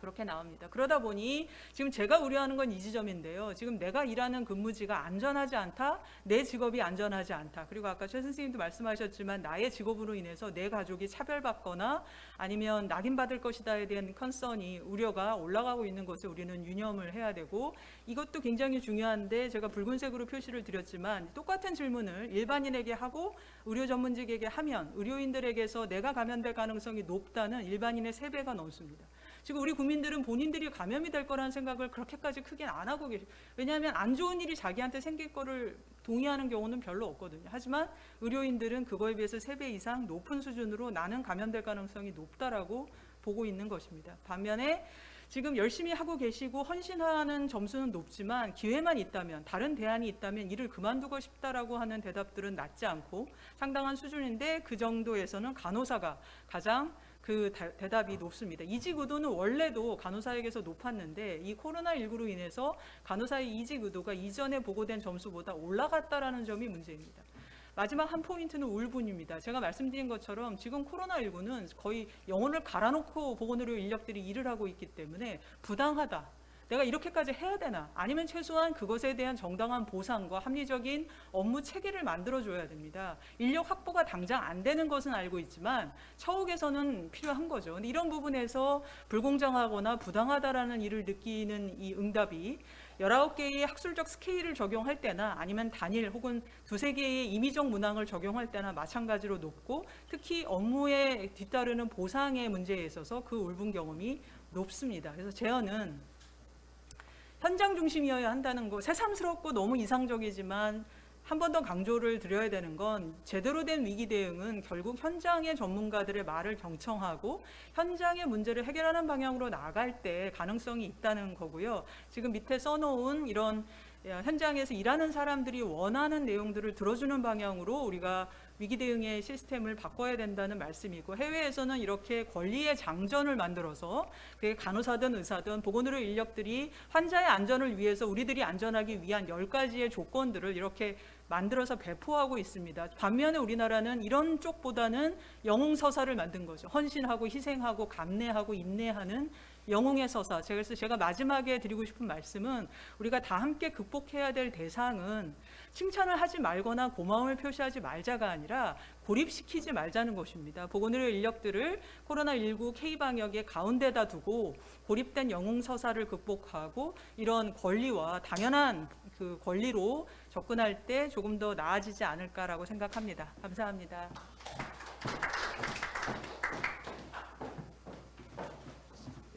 그렇게 나옵니다. 그러다 보니 지금 제가 우려하는 건 이 지점인데요. 지금 내가 일하는 근무지가 안전하지 않다, 내 직업이 안전하지 않다. 그리고 아까 최 선생님도 말씀하셨지만 나의 직업으로 인해서 내 가족이 차별받거나 아니면 낙인받을 것이다에 대한 컨선이, 우려가 올라가고 있는 것을 우리는 유념을 해야 되고, 이것도 굉장히 중요한데 제가 붉은색으로 표시를 드렸지만 똑같은 질문을 일반인에게 하고 의료 전문직에게 하면 의료인들에게서 내가 감염될 가능성이 높다는 일반인의 3배가 넘습니다. 지금 우리 국민들은 본인들이 감염이 될 거라는 생각을 그렇게까지 크게 안 하고 계세요. 왜냐하면 안 좋은 일이 자기한테 생길 거를 동의하는 경우는 별로 없거든요. 하지만 의료인들은 그거에 비해서 3배 이상 높은 수준으로 나는 감염될 가능성이 높다라고 보고 있는 것입니다. 반면에 지금 열심히 하고 계시고 헌신하는 점수는 높지만 기회만 있다면, 다른 대안이 있다면 일을 그만두고 싶다라고 하는 대답들은 낮지 않고 상당한 수준인데, 그 정도에서는 간호사가 가장 그 대답이 높습니다. 이직 의도는 원래도 간호사에게서 높았는데 이 코로나19로 인해서 간호사의 이직 의도가 이전에 보고된 점수보다 올라갔다라는 점이 문제입니다. 마지막 한 포인트는 울분입니다. 제가 말씀드린 것처럼 지금 코로나19는 거의 영혼을 갈아놓고 보건의료 인력들이 일을 하고 있기 때문에 부당하다, 내가 이렇게까지 해야 되나, 아니면 최소한 그것에 대한 정당한 보상과 합리적인 업무 체계를 만들어줘야 됩니다. 인력 확보가 당장 안 되는 것은 알고 있지만 처우에서는 필요한 거죠. 근데 이런 부분에서 불공정하거나 부당하다라는 일을 느끼는 이 응답이 19개의 학술적 스케일을 적용할 때나 아니면 단일 혹은 2-3개의 임의적 문항을 적용할 때나 마찬가지로 높고, 특히 업무에 뒤따르는 보상의 문제에 있어서 그 울분 경험이 높습니다. 그래서 제언은 현장 중심이어야 한다는 거, 새삼스럽고 너무 이상적이지만 한 번 더 강조를 드려야 되는 건, 제대로 된 위기 대응은 결국 현장의 전문가들의 말을 경청하고 현장의 문제를 해결하는 방향으로 나아갈 때 가능성이 있다는 거고요. 지금 밑에 써놓은 이런 현장에서 일하는 사람들이 원하는 내용들을 들어주는 방향으로 우리가 위기 대응의 시스템을 바꿔야 된다는 말씀이고, 해외에서는 이렇게 권리의 장전을 만들어서 그게 간호사든 의사든 보건의료 인력들이 환자의 안전을 위해서 우리들이 안전하기 위한 10가지의 조건들을 이렇게 만들어서 배포하고 있습니다. 반면에 우리나라는 이런 쪽보다는 영웅서사를 만든 거죠. 헌신하고 희생하고 감내하고 인내하는 영웅의 서사. 그래서 제가 마지막에 드리고 싶은 말씀은, 우리가 다 함께 극복해야 될 대상은 칭찬을 하지 말거나 고마움을 표시하지 말자가 아니라 고립시키지 말자는 것입니다. 보건의료 인력들을 코로나19 K방역의 가운데다 두고 고립된 영웅서사를 극복하고 이런 권리와 당연한 그 권리로 접근할 때 조금 더 나아지지 않을까라고 생각합니다. 감사합니다.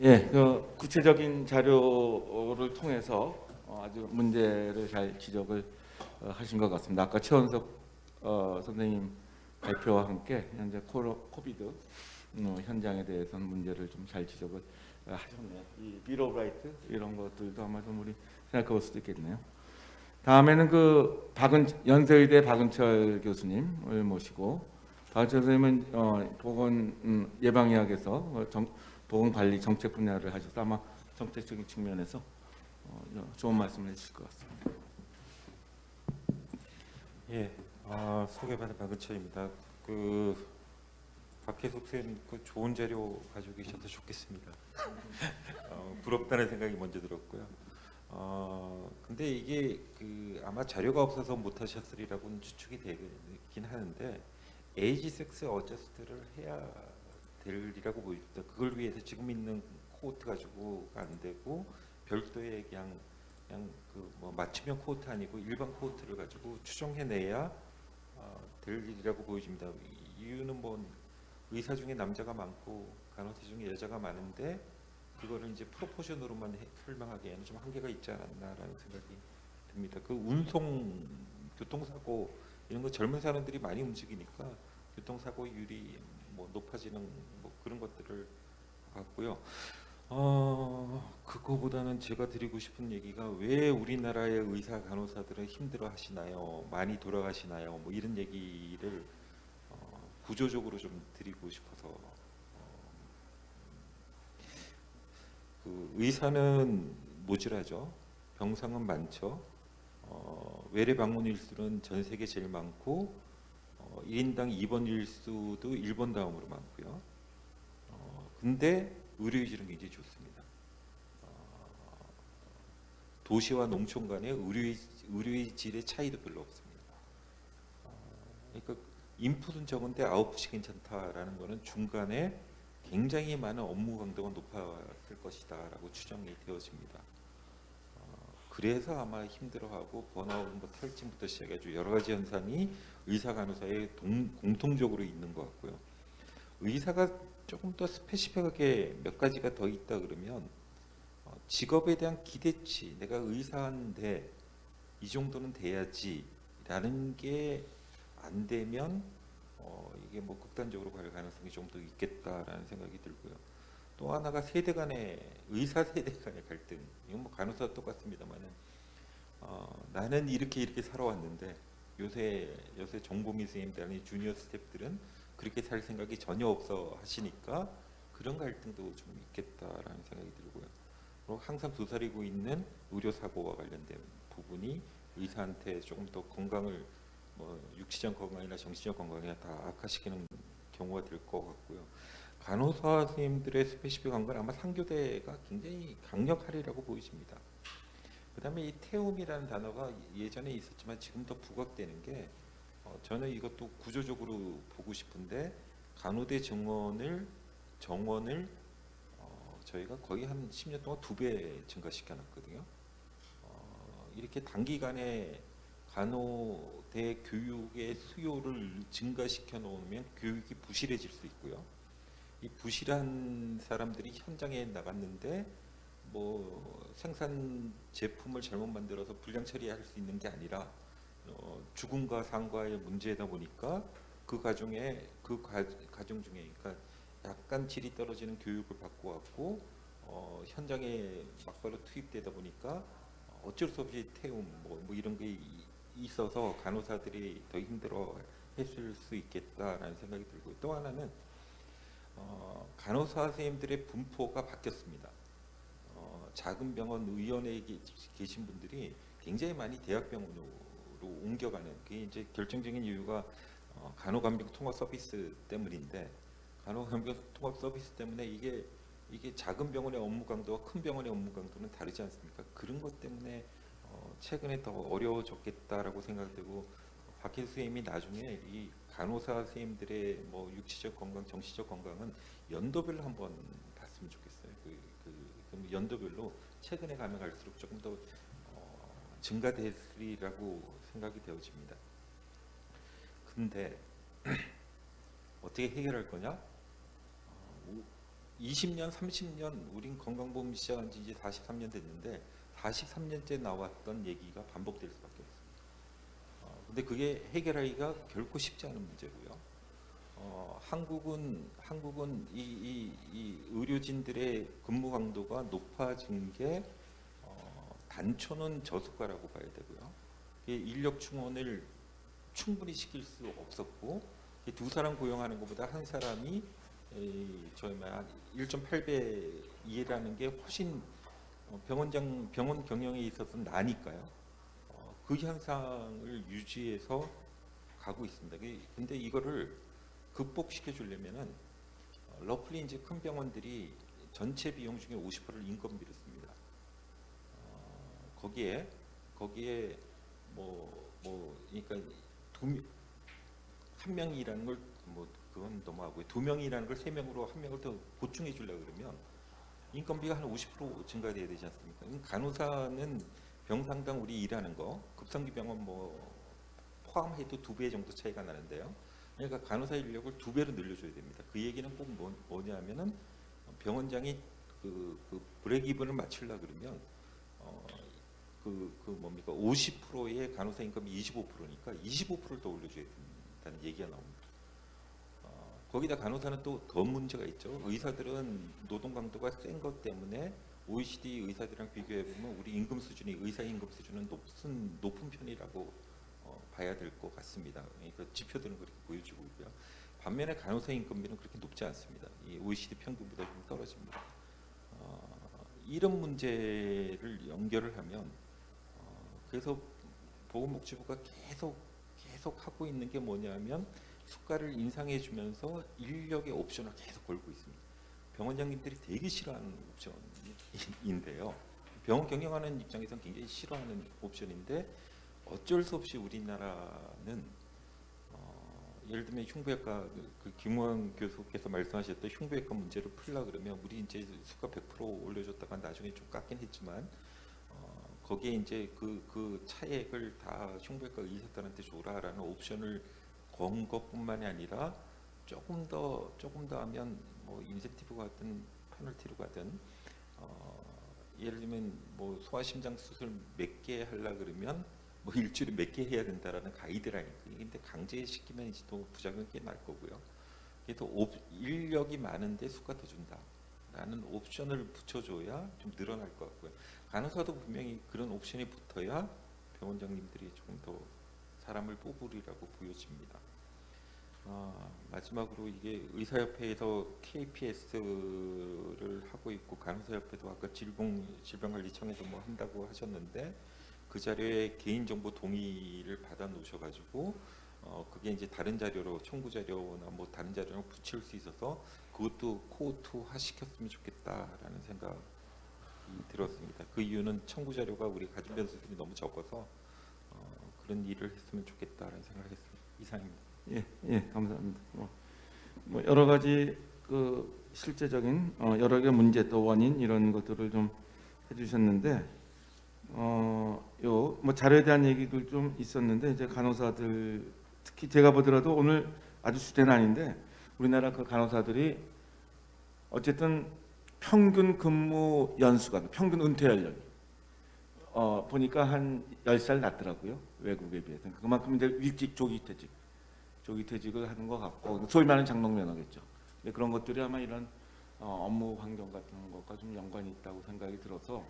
예, 그 구체적인 자료를 통해서 아주 문제를 잘 지적을 하신 것 같습니다. 아까 최원석 선생님 발표와 함께 현재 코비드 현장에 대해서는 문제를 좀 잘 지적을 하셨네요. 이 빌 오브 라이트 이런 것들도 아마 좀 우리 생각해 볼 수도 있겠네요. 다음에는 그 연세의대 박은철 교수님을 모시고, 박은철 선생님은 보건 예방의학에서 보건관리 정책 분야를 하셔서 아마 정책적인 측면에서 좋은 말씀을 해주실 것 같습니다. 예, 소개받은 박은철입니다. 박혜숙 선생님 좋은 자료 가지고 계셔서 좋겠습니다. 부럽다는 생각이 먼저 들었고요. 근데 이게 아마 자료가 없어서 못하셨으리라고는 추측이 되긴 하는데, 에이지 섹스 어저스트를 해야 될이라고 보입니다. 그걸 위해서 지금 있는 코호트 가지고가 안 되고 별도의 그냥 맞춤형 코호트 아니고 일반 코호트를 가지고 추정해내야 될 일이라고 보여집니다. 이유는 의사 중에 남자가 많고 간호사 중에 여자가 많은데 그거를 이제 프로포션으로만 설명하기에는 좀 한계가 있지 않았나라는 생각이 듭니다. 운송, 교통사고 이런 거 젊은 사람들이 많이 움직이니까 교통사고율이 높아지는 그런 것들을 봤고요. 그거보다는 제가 드리고 싶은 얘기가, 왜 우리나라의 의사 간호사들은 힘들어 하시나요? 많이 돌아가시나요? 이런 얘기를 구조적으로 좀 드리고 싶어서, 의사는 모질하죠. 병상은 많죠. 외래 방문 일수는 전 세계 제일 많고 1인당 입원 일수도 일본 다음으로 많고요. 근데 의료의질은 굉장히 좋습니다. 도시와 농촌 간의 의료의 질의 차이도 별로 없습니다. 그러니까 인풋은 적은데 아웃풋이 괜찮다라는 것은 중간에 굉장히 많은 업무 강도가 높았을 것이다라고 추정이 되어집니다. 그래서 아마 힘들어하고 번아웃, 탈진부터 시작해가지고 여러 가지 현상이 의사 간호사에 공통적으로 있는 것 같고요. 의사가 조금 더 스페시픽하게 몇 가지가 더 있다 그러면, 직업에 대한 기대치, 내가 의사인데 이 정도는 돼야지라는 게 안 되면 이게 극단적으로 갈 가능성이 좀 더 있겠다라는 생각이 들고요. 또 하나가 의사 세대 간의 갈등. 이건 간호사 똑같습니다만은, 나는 이렇게 살아왔는데 요새 전공의 선생님들, 주니어 스태프들은 그렇게 살 생각이 전혀 없어 하시니까 그런 갈등도 좀 있겠다라는 생각이 들고요. 그리고 항상 도사리고 있는 의료 사고와 관련된 부분이 의사한테 조금 더 건강을 육체적 건강이나 정신적 건강이나 다 악화시키는 경우가 될 것 같고요. 간호사 선생님들의 스페시픽한 건 아마 상교대가 굉장히 강력하리라고 보여집니다. 그다음에 이 태움이라는 단어가 예전에 있었지만 지금 더 부각되는 게, 저는 이것도 구조적으로 보고 싶은데, 간호대 정원을 저희가 거의 한 10년 동안 2배 증가시켜놨거든요. 이렇게 단기간에 간호대 교육의 수요를 증가시켜 놓으면 교육이 부실해질 수 있고요. 이 부실한 사람들이 현장에 나갔는데 생산 제품을 잘못 만들어서 불량 처리할 수 있는 게 아니라 죽음과 상과의 문제다 보니까 그 가정 중에 그러니까 약간 질이 떨어지는 교육을 받고 왔고 현장에 막바로 투입되다 보니까 어쩔 수 없이 태움 뭐 이런 게 있어서 간호사들이 더 힘들어 했을 수 있겠다라는 생각이 들고, 또 하나는 간호사 선생님들의 분포가 바뀌었습니다. 작은 병원 의원에 계신 분들이 굉장히 많이 대학병원으로 옮겨가는, 그게 이제 결정적인 이유가 간호간병 통합 서비스 때문인데, 간호간병 통합 서비스 때문에 이게 작은 병원의 업무 강도와 큰 병원의 업무 강도는 다르지 않습니까? 그런 것 때문에 최근에 더 어려워졌겠다라고 생각되고, 박혜수 선생님이 나중에 이 간호사 선생님들의 뭐 육체적 건강, 정신적 건강은 연도별로 한번 봤으면 좋겠어요. 그럼 연도별로 최근에 가면 갈수록 조금 더 증가되리라고 생각이 되어집니다. 근데 어떻게 해결할 거냐? 20년, 30년 우린 건강보험 시작한 지 이제 43년 됐는데 43년째 나왔던 얘기가 반복될 수밖에 없습니다. 근데 그게 해결하기가 결코 쉽지 않은 문제고요. 한국은 이 의료진들의 근무 강도가 높아진 게 단초는 저수가라고 봐야 되고요. 인력 충원을 충분히 시킬 수 없었고, 두 사람 고용하는 것보다 한 사람이 1.8배 이해라는 게 훨씬 병원 경영에 있어서 나니까요. 그 현상을 유지해서 가고 있습니다. 근데 이거를 극복시켜 주려면은 러플리 이제 큰 병원들이 전체 비용 중에 50%를 인건비로 씁니다. 거기에 그러니까 한 명이 일하는 걸 그건 너무하고요. 2명이라는 걸 3명으로 1명을 더 보충해 주려고 그러면 인건비가 한 50% 증가돼야 되지 않습니까? 간호사는 병상당 우리 일하는 거 급성기 병원 포함해도 2배 정도 차이가 나는데요. 그러니까 간호사 인력을 2배로 늘려줘야 됩니다. 그 얘기는 꼭 뭐냐면은 병원장이 그 브레이크 이븐을 맞추려고 그러면 50%의 간호사 임금이 25%니까 25%를 더 올려줘야 된다는 얘기가 나옵니다. 거기다 간호사는 또 더 문제가 있죠. 의사들은 노동 강도가 센 것 때문에 OECD 의사들이랑 비교해 보면 우리 임금 수준이, 의사 임금 수준은 높은 편이라고 봐야 될 것 같습니다. 그러니까 지표들은 그렇게 보여주고 있고요. 반면에 간호사 임금비는 그렇게 높지 않습니다. 이 OECD 평균보다 좀 떨어집니다. 이런 문제를 연결을 하면 그래서 보건복지부가 계속 하고 있는 게 뭐냐면 수가를 인상해 주면서 인력의 옵션을 계속 걸고 있습니다. 병원장님들이 되게 싫어하는 옵션인데요. 병원 경영하는 입장에서는 굉장히 싫어하는 옵션인데 어쩔 수 없이 우리나라는 예를 들면 흉부외과 김우환 교수께서 말씀하셨던 흉부외과 문제를 풀려 그러면 우리 이제 수가 100% 올려줬다가 나중에 좀 깎긴 했지만 거기에 이제 그 차액을 다 흉부외과 의사들한테 줘라라는 옵션을 건 것뿐만이 아니라 조금 더 하면 뭐 인센티브 같은 페널티로 가든 예를 들면 뭐 소아심장 수술 몇 개 하려 그러면 뭐 일주일에 몇 개 해야 된다라는 가이드라인. 근데 강제시키면 이제 또 부작용이 꽤 날 거고요. 그래서 인력이 많은데 수가 더 준다라는 옵션을 붙여줘야 좀 늘어날 것 같고요. 간호사도 분명히 그런 옵션이 붙어야 병원장님들이 조금 더 사람을 뽑으리라고 보여집니다. 마지막으로 이게 의사협회에서 KPS를 하고 있고 간호사협회도 아까 질병관리청에서 뭐 한다고 하셨는데 그 자료에 개인정보 동의를 받아 놓으셔가지고 그게 이제 다른 자료로 청구 자료나 뭐 다른 자료로 붙일 수 있어서 그것도 코어투화 시켰으면 좋겠다라는 생각이 들었습니다. 그 이유는 청구 자료가 우리 가진 변수들이 너무 적어서 그런 일을 했으면 좋겠다라는 생각을 했습니다. 이상입니다. 예, 감사합니다. 뭐 여러 가지 그 실제적인 여러 개 문제 또 원인 이런 것들을 좀 해주셨는데 요 뭐 자료에 대한 얘기들 좀 있었는데 이제 간호사들 특히 제가 보더라도 오늘 아주 주제는 아닌데 우리나라 그 간호사들이 어쨌든 평균 근무 연수가 평균 은퇴 연령이 보니까 한 10살 낮더라고요. 외국에 비해서. 그만큼 이제 일찍 조기퇴직을 하는 것 같고 소위 말하는 장롱면허겠죠. 근데 그런 것들이 아마 이런 업무 환경 같은 것과 좀 연관이 있다고 생각이 들어서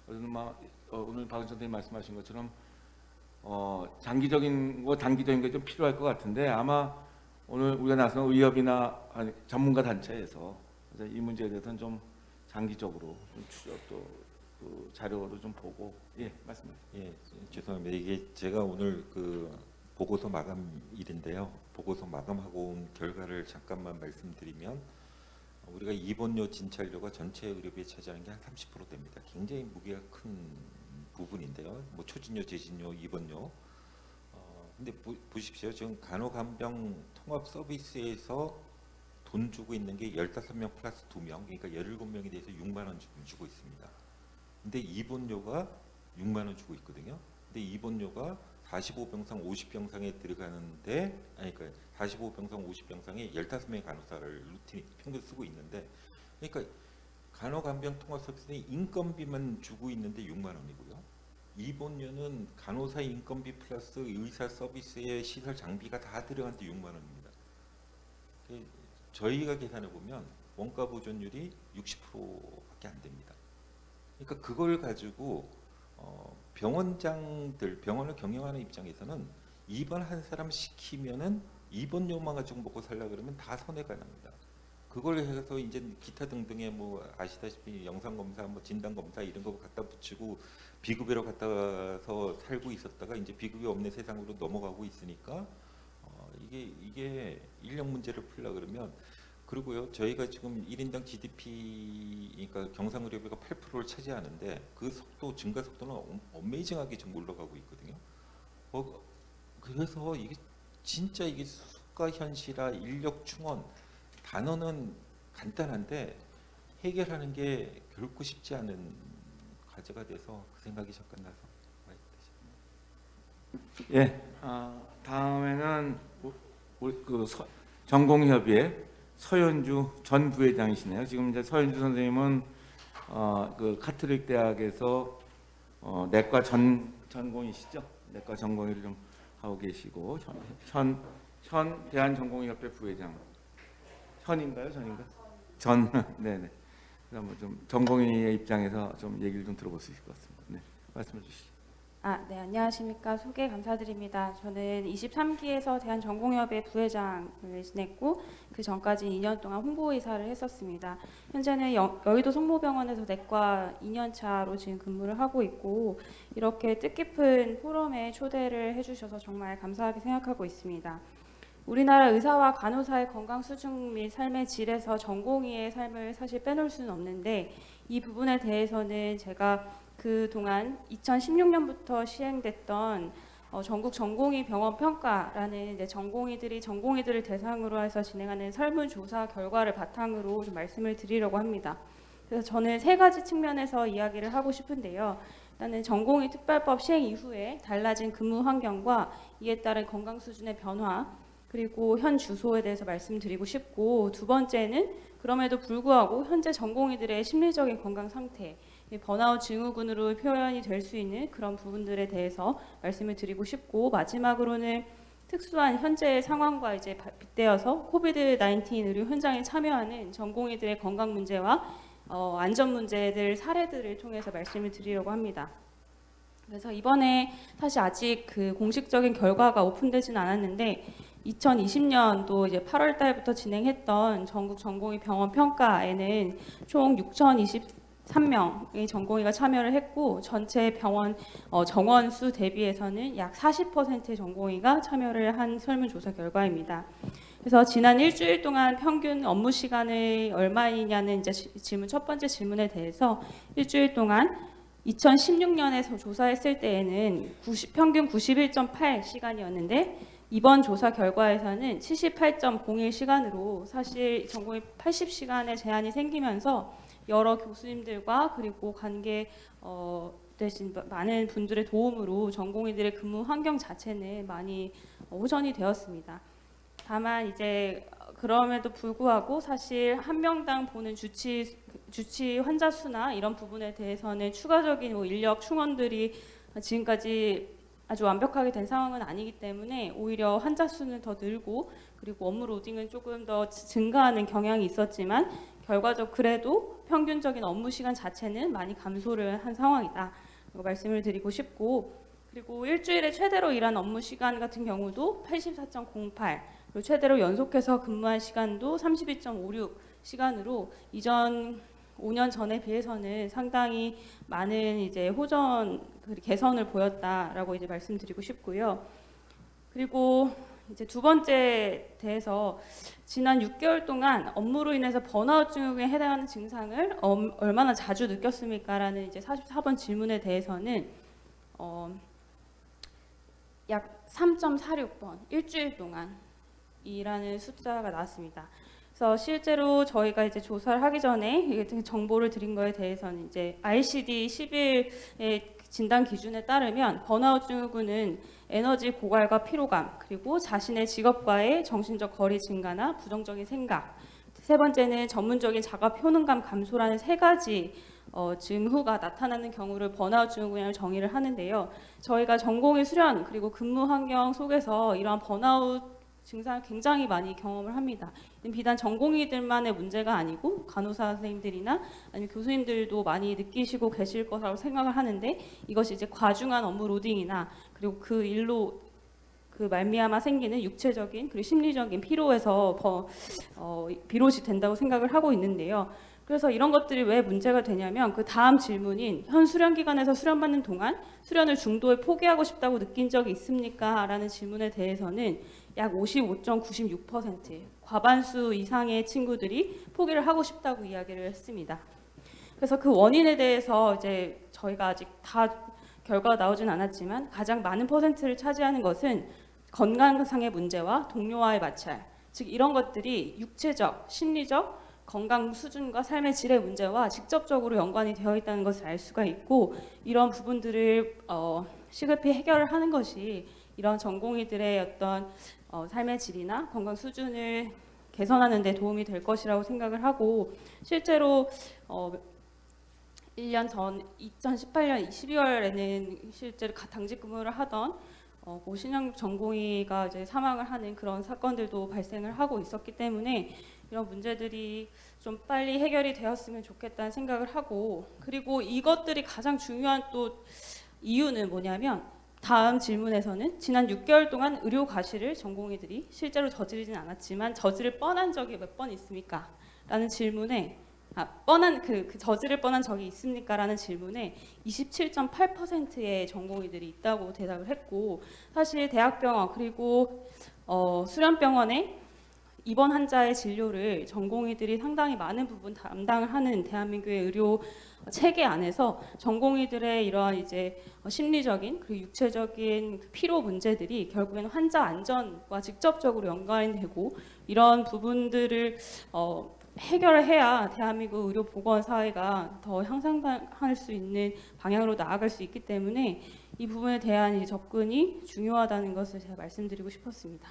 오늘 박 선생님 말씀하신 것처럼 장기적인 거 단기적인 게 좀 필요할 것 같은데 아마 오늘 우리가 나선 의협이나 전문가 단체에서 이 문제에 대해서는 좀 장기적으로 그 자료로 좀 보고 말씀하세요. 예, 죄송합니다. 이게 제가 오늘 그 보고서 마감일인데요. 보고서 마감하고 온 결과를 잠깐만 말씀드리면 우리가 입원료 진찰료가 전체 의료비에 차지하는 게 한 30% 됩니다. 굉장히 무게가 큰 부분인데요. 뭐 초진료, 재진료, 입원료. 근데 보십시오. 지금 간호간병 통합 서비스에서 돈 주고 있는 게 15명 플러스 2명, 그러니까 17명에 대해서 6만 원 주고 있습니다. 근데 입원료가 6만 원 주고 있거든요. 근데 입원료가 45병상 50병상에 들어가는데 그러니까 45병상 50병상에 15명의 간호사를 루틴 평균 쓰고 있는데 그러니까 간호간병 통합 서비스는 인건비만 주고 있는데 6만 원이고요. 입원료는 간호사 인건비 플러스 의사 서비스의 시설 장비가 다 들어가는데 6만 원입니다. 저희가 계산해 보면 원가 보존율이 60%밖에 안 됩니다. 그러니까 그걸 가지고 병원장들, 병원을 경영하는 입장에서는 입원 한 사람 시키면은 입원료만 가지고 먹고 살려 그러면 다 손해가 납니다. 그걸 해서 이제 기타 등등의 뭐 아시다시피 영상 검사, 뭐 진단 검사 이런 거 갖다 붙이고 비급여로 갖다 서 살고 있었다가 이제 비급여 없는 세상으로 넘어가고 있으니까 이게 인력 문제를 풀려 그러면 그리고요 저희가 지금 1인당 GDP 그러니까 경상의료비가 8%를 차지하는데 그 속도 증가 속도는 어메이징하게 지금 올라가고 있거든요. 그래서 이게 진짜 이게 수가 현실화 인력 충원 단어는 간단한데 해결하는 게 결코 쉽지 않은 과제가 돼서 그 생각이 잠깐 나서 많이 드십니다. 다음에는 그 전공협의회 서현주 전 부회장이시네요. 지금 이제 서현주 선생님은 그 카톨릭 대학에서 내과 전공이시죠? 내과 전공의를 좀 하고 계시고 현 대한전공의협회 부회장 현인가요? 네네. 그럼 좀 전공의의 입장에서 좀 얘기를 좀 들어볼 수 있을 것 같습니다. 네, 말씀해 주시죠. 네, 안녕하십니까. 소개 감사드립니다. 저는 23기에서 대한전공의협회 부회장을 지냈고 그 전까지 2년 동안 홍보이사를 했었습니다. 현재는 여의도 성모병원에서 내과 2년차로 지금 근무를 하고 있고 이렇게 뜻깊은 포럼에 초대를 해주셔서 정말 감사하게 생각하고 있습니다. 우리나라 의사와 간호사의 건강 수준 및 삶의 질에서 전공의의 삶을 사실 빼놓을 수는 없는데 이 부분에 대해서는 제가 그동안 2016년부터 시행됐던 전국 전공의 병원 평가라는 이제 전공의들을 대상으로 해서 진행하는 설문조사 결과를 바탕으로 좀 말씀을 드리려고 합니다. 그래서 저는 세 가지 측면에서 이야기를 하고 싶은데요. 일단은 전공의 특별법 시행 이후에 달라진 근무 환경과 이에 따른 건강 수준의 변화 그리고 현 주소에 대해서 말씀드리고 싶고 두 번째는 그럼에도 불구하고 현재 전공의들의 심리적인 건강 상태 번아웃 증후군으로 표현이 될 수 있는 그런 부분들에 대해서 말씀을 드리고 싶고 마지막으로는 특수한 현재의 상황과 이제 빗대어서 코비드-19 의료 현장에 참여하는 전공의들의 건강 문제와 안전 문제들 사례들을 통해서 말씀을 드리려고 합니다. 그래서 이번에 사실 아직 그 공식적인 결과가 오픈되지는 않았는데 2020년도 이제 8월 달부터 진행했던 전국 전공의 병원 평가에는 총 6,023명의 전공의가 참여를 했고 전체 병원 정원 수 대비해서는 약 40%의 전공의가 참여를 한 설문조사 결과입니다. 그래서 지난 일주일 동안 평균 업무 시간이 얼마이냐는 이제 첫 번째 질문에 대해서 일주일 동안 2016년에 조사했을 때에는 평균 91.8시간이었는데 이번 조사 결과에서는 78.01 시간으로 사실 전공의 80시간의 제한이 생기면서 여러 교수님들과 그리고 관계 되신 많은 분들의 도움으로 전공의들의 근무 환경 자체는 많이 호전이 되었습니다. 다만 이제 그럼에도 불구하고 사실 한 명당 보는 주치 환자 수나 이런 부분에 대해서는 추가적인 인력 충원들이 지금까지 아주 완벽하게 된 상황은 아니기 때문에 오히려 환자 수는 더 늘고 그리고 업무 로딩은 조금 더 증가하는 경향이 있었지만 결과적 그래도 평균적인 업무 시간 자체는 많이 감소를 한 상황이다. 말씀을 드리고 싶고 그리고 일주일에 최대로 일한 업무 시간 같은 경우도 84.08 그리고 최대로 연속해서 근무한 시간도 32.56 시간으로 이전 5년 전에 비해서는 상당히 많은 이제 개선을 보였다라고 이제 말씀드리고 싶고요. 그리고 이제 두 번째 대해서 지난 6개월 동안 업무로 인해서 번아웃 증후군에 해당하는 증상을 얼마나 자주 느꼈습니까라는 이제 44번 질문에 대해서는 약 3.46번 일주일 동안이라는 숫자가 나왔습니다. 그래서 실제로 저희가 이제 조사를 하기 전에 정보를 드린 거에 대해서는 이제 ICD-11의 진단 기준에 따르면 번아웃 증후군은 에너지 고갈과 피로감 그리고 자신의 직업과의 정신적 거리 증가나 부정적인 생각 세 번째는 전문적인 자각 효능감 감소라는 세 가지 증후가 나타나는 경우를 번아웃 증후군이라고 정의를 하는데요. 저희가 전공의 수련 그리고 근무 환경 속에서 이러한 번아웃 증상을 굉장히 많이 경험을 합니다. 비단 전공의들만의 문제가 아니고 간호사 선생님들이나 아니면 교수님들도 많이 느끼시고 계실 거라고 생각을 하는데 이것이 이제 과중한 업무 로딩이나 그리고 그 일로 그 말미암아 생기는 육체적인 그리고 심리적인 피로에서 비롯이 된다고 생각을 하고 있는데요. 그래서 이런 것들이 왜 문제가 되냐면 그 다음 질문인 현 수련 기간에서 수련받는 동안 수련을 중도에 포기하고 싶다고 느낀 적이 있습니까? 라는 질문에 대해서는 약 55.96% 과반수 이상의 친구들이 포기를 하고 싶다고 이야기를 했습니다. 그래서 그 원인에 대해서 이제 저희가 아직 다 결과가 나오진 않았지만 가장 많은 퍼센트를 차지하는 것은 건강상의 문제와 동료와의 마찰, 즉 이런 것들이 육체적, 심리적, 건강 수준과 삶의 질의 문제와 직접적으로 연관이 되어 있다는 것을 알 수가 있고 이런 부분들을 시급히 해결을 하는 것이 이런 전공의들의 어떤 삶의 질이나 건강 수준을 개선하는 데 도움이 될 것이라고 생각을 하고 실제로 1년 전 2018년 12월에는 실제로 당직 근무를 하던 신영 전공의가 이제 사망을 하는 그런 사건들도 발생을 하고 있었기 때문에 이런 문제들이 좀 빨리 해결이 되었으면 좋겠다는 생각을 하고 그리고 이것들이 가장 중요한 또 이유는 뭐냐면 다음 질문에서는 지난 6개월 동안 의료 과실을 전공의들이 실제로 저지르진 않았지만 저지를 뻔한 적이 몇 번 있습니까? 라는 질문에 저지를 뻔한 적이 있습니까? 라는 질문에 27.8%의 전공의들이 있다고 대답을 했고 사실 대학병원 그리고 수련병원에 입원 환자의 진료를 전공의들이 상당히 많은 부분 담당을 하는 대한민국의 의료 체계 안에서 전공의들의 이러한 이제 심리적인 그리고 육체적인 피로 문제들이 결국에는 환자 안전과 직접적으로 연관이 되고 이런 부분들을 해결을 해야 대한민국 의료 보건 사회가 더 향상할 수 있는 방향으로 나아갈 수 있기 때문에 이 부분에 대한 이 접근이 중요하다는 것을 제가 말씀드리고 싶었습니다.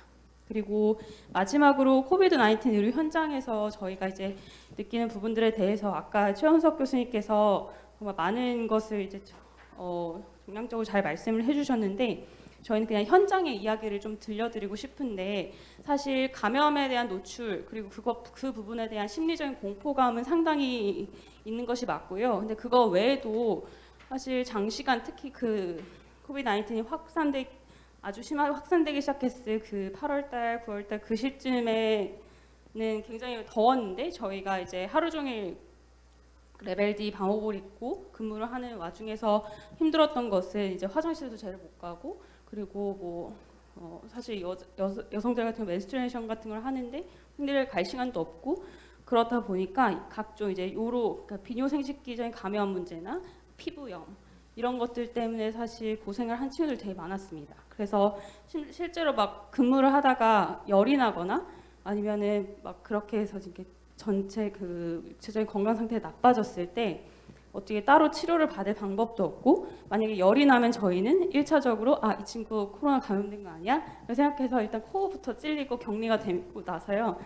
그리고 마지막으로 코비드-19 의료 현장에서 저희가 이제 느끼는 부분들에 대해서 아까 최원석 교수님께서 정말 많은 것을 이제 종량적으로 잘 말씀을 해주셨는데 저희는 그냥 현장의 이야기를 좀 들려드리고 싶은데 사실 감염에 대한 노출 그리고 그 부분에 대한 심리적인 공포감은 상당히 있는 것이 맞고요. 근데 그거 외에도 사실 장시간 특히 그 코비드-19이 아주 심하게 확산되기 시작했을 그 8월달, 9월달 그 시점에는 굉장히 더웠는데 저희가 이제 하루 종일 레벨 D 방호복을 입고 근무를 하는 와중에서 힘들었던 것은 이제 화장실도 제대로 못 가고 그리고 사실 여성들 같은 menstruation 같은 걸 하는데 흔들 갈 시간도 없고 그렇다 보니까 각종 이제 그러니까 비뇨생식기적인 감염 문제나 피부염 이런 것들 때문에 사실 고생을 한 친구들 되게 많았습니다. 그래서 실제로 막 근무를 하다가 열이 나거나 아니면은 막 그렇게 해서 이렇게 전체 그 육체적인 건강 상태가 나빠졌을 때 어떻게 따로 치료를 받을 방법도 없고 만약에 열이 나면 저희는 1차적으로 이 친구 코로나 감염된 거 아니야? 생각해서 일단 코부터 찔리고 격리가 되고 나서요.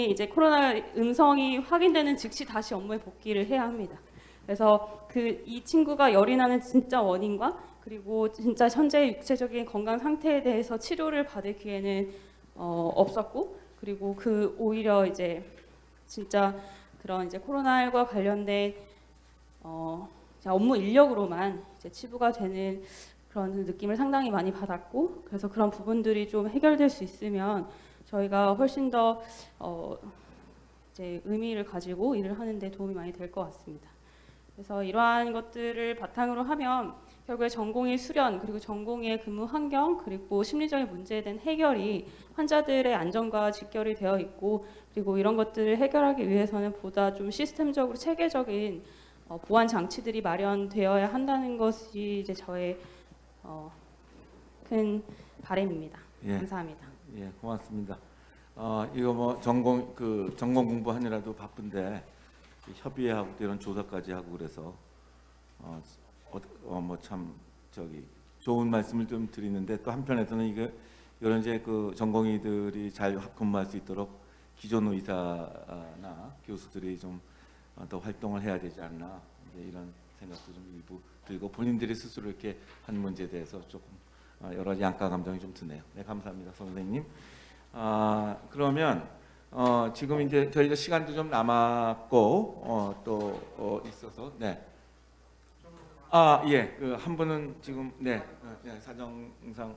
이제 코로나 음성이 확인되는 즉시 다시 업무에 복귀를 해야 합니다. 그래서 이 친구가 열이 나는 진짜 원인과 그리고 진짜 현재 육체적인 건강 상태에 대해서 치료를 받을 기회는 없었고, 그리고 그 오히려 이제 진짜 그런 이제 코로나19와 관련된 업무 인력으로만 이제 치부가 되는 그런 느낌을 상당히 많이 받았고, 그래서 그런 부분들이 좀 해결될 수 있으면 저희가 훨씬 더 이제 의미를 가지고 일을 하는데 도움이 많이 될 것 같습니다. 그래서 이러한 것들을 바탕으로 하면 결국에 전공의 수련, 그리고 전공의 근무 환경, 그리고 심리적인 문제에 대한 해결이 환자들의 안전과 직결이 되어 있고, 그리고 이런 것들을 해결하기 위해서는 보다 좀 시스템적으로 체계적인 보완 장치들이 마련되어야 한다는 것이 이제 저의 큰 바람입니다. 예. 감사합니다. 예, 고맙습니다. 이거 뭐 전공 공부하느라도 바쁜데 협의하고 또 이런 조사까지 하고 그래서 뭐 참 저기 좋은 말씀을 좀 드리는데, 또 한편에서는 이런 이제 그 전공의들이 잘 근무할 수 있도록 기존 의사나 교수들이 좀 더 활동을 해야 되지 않나, 이제 이런 생각도 좀 일부 들고, 본인들이 스스로 이렇게 한 문제에 대해서 조금 여러 가지 양가 감정이 좀 드네요. 네, 감사합니다, 선생님. 그러면 지금 이제 저희가 시간도 좀 남았고 또 있어서 네. 예, 그 한 분은 지금 사정상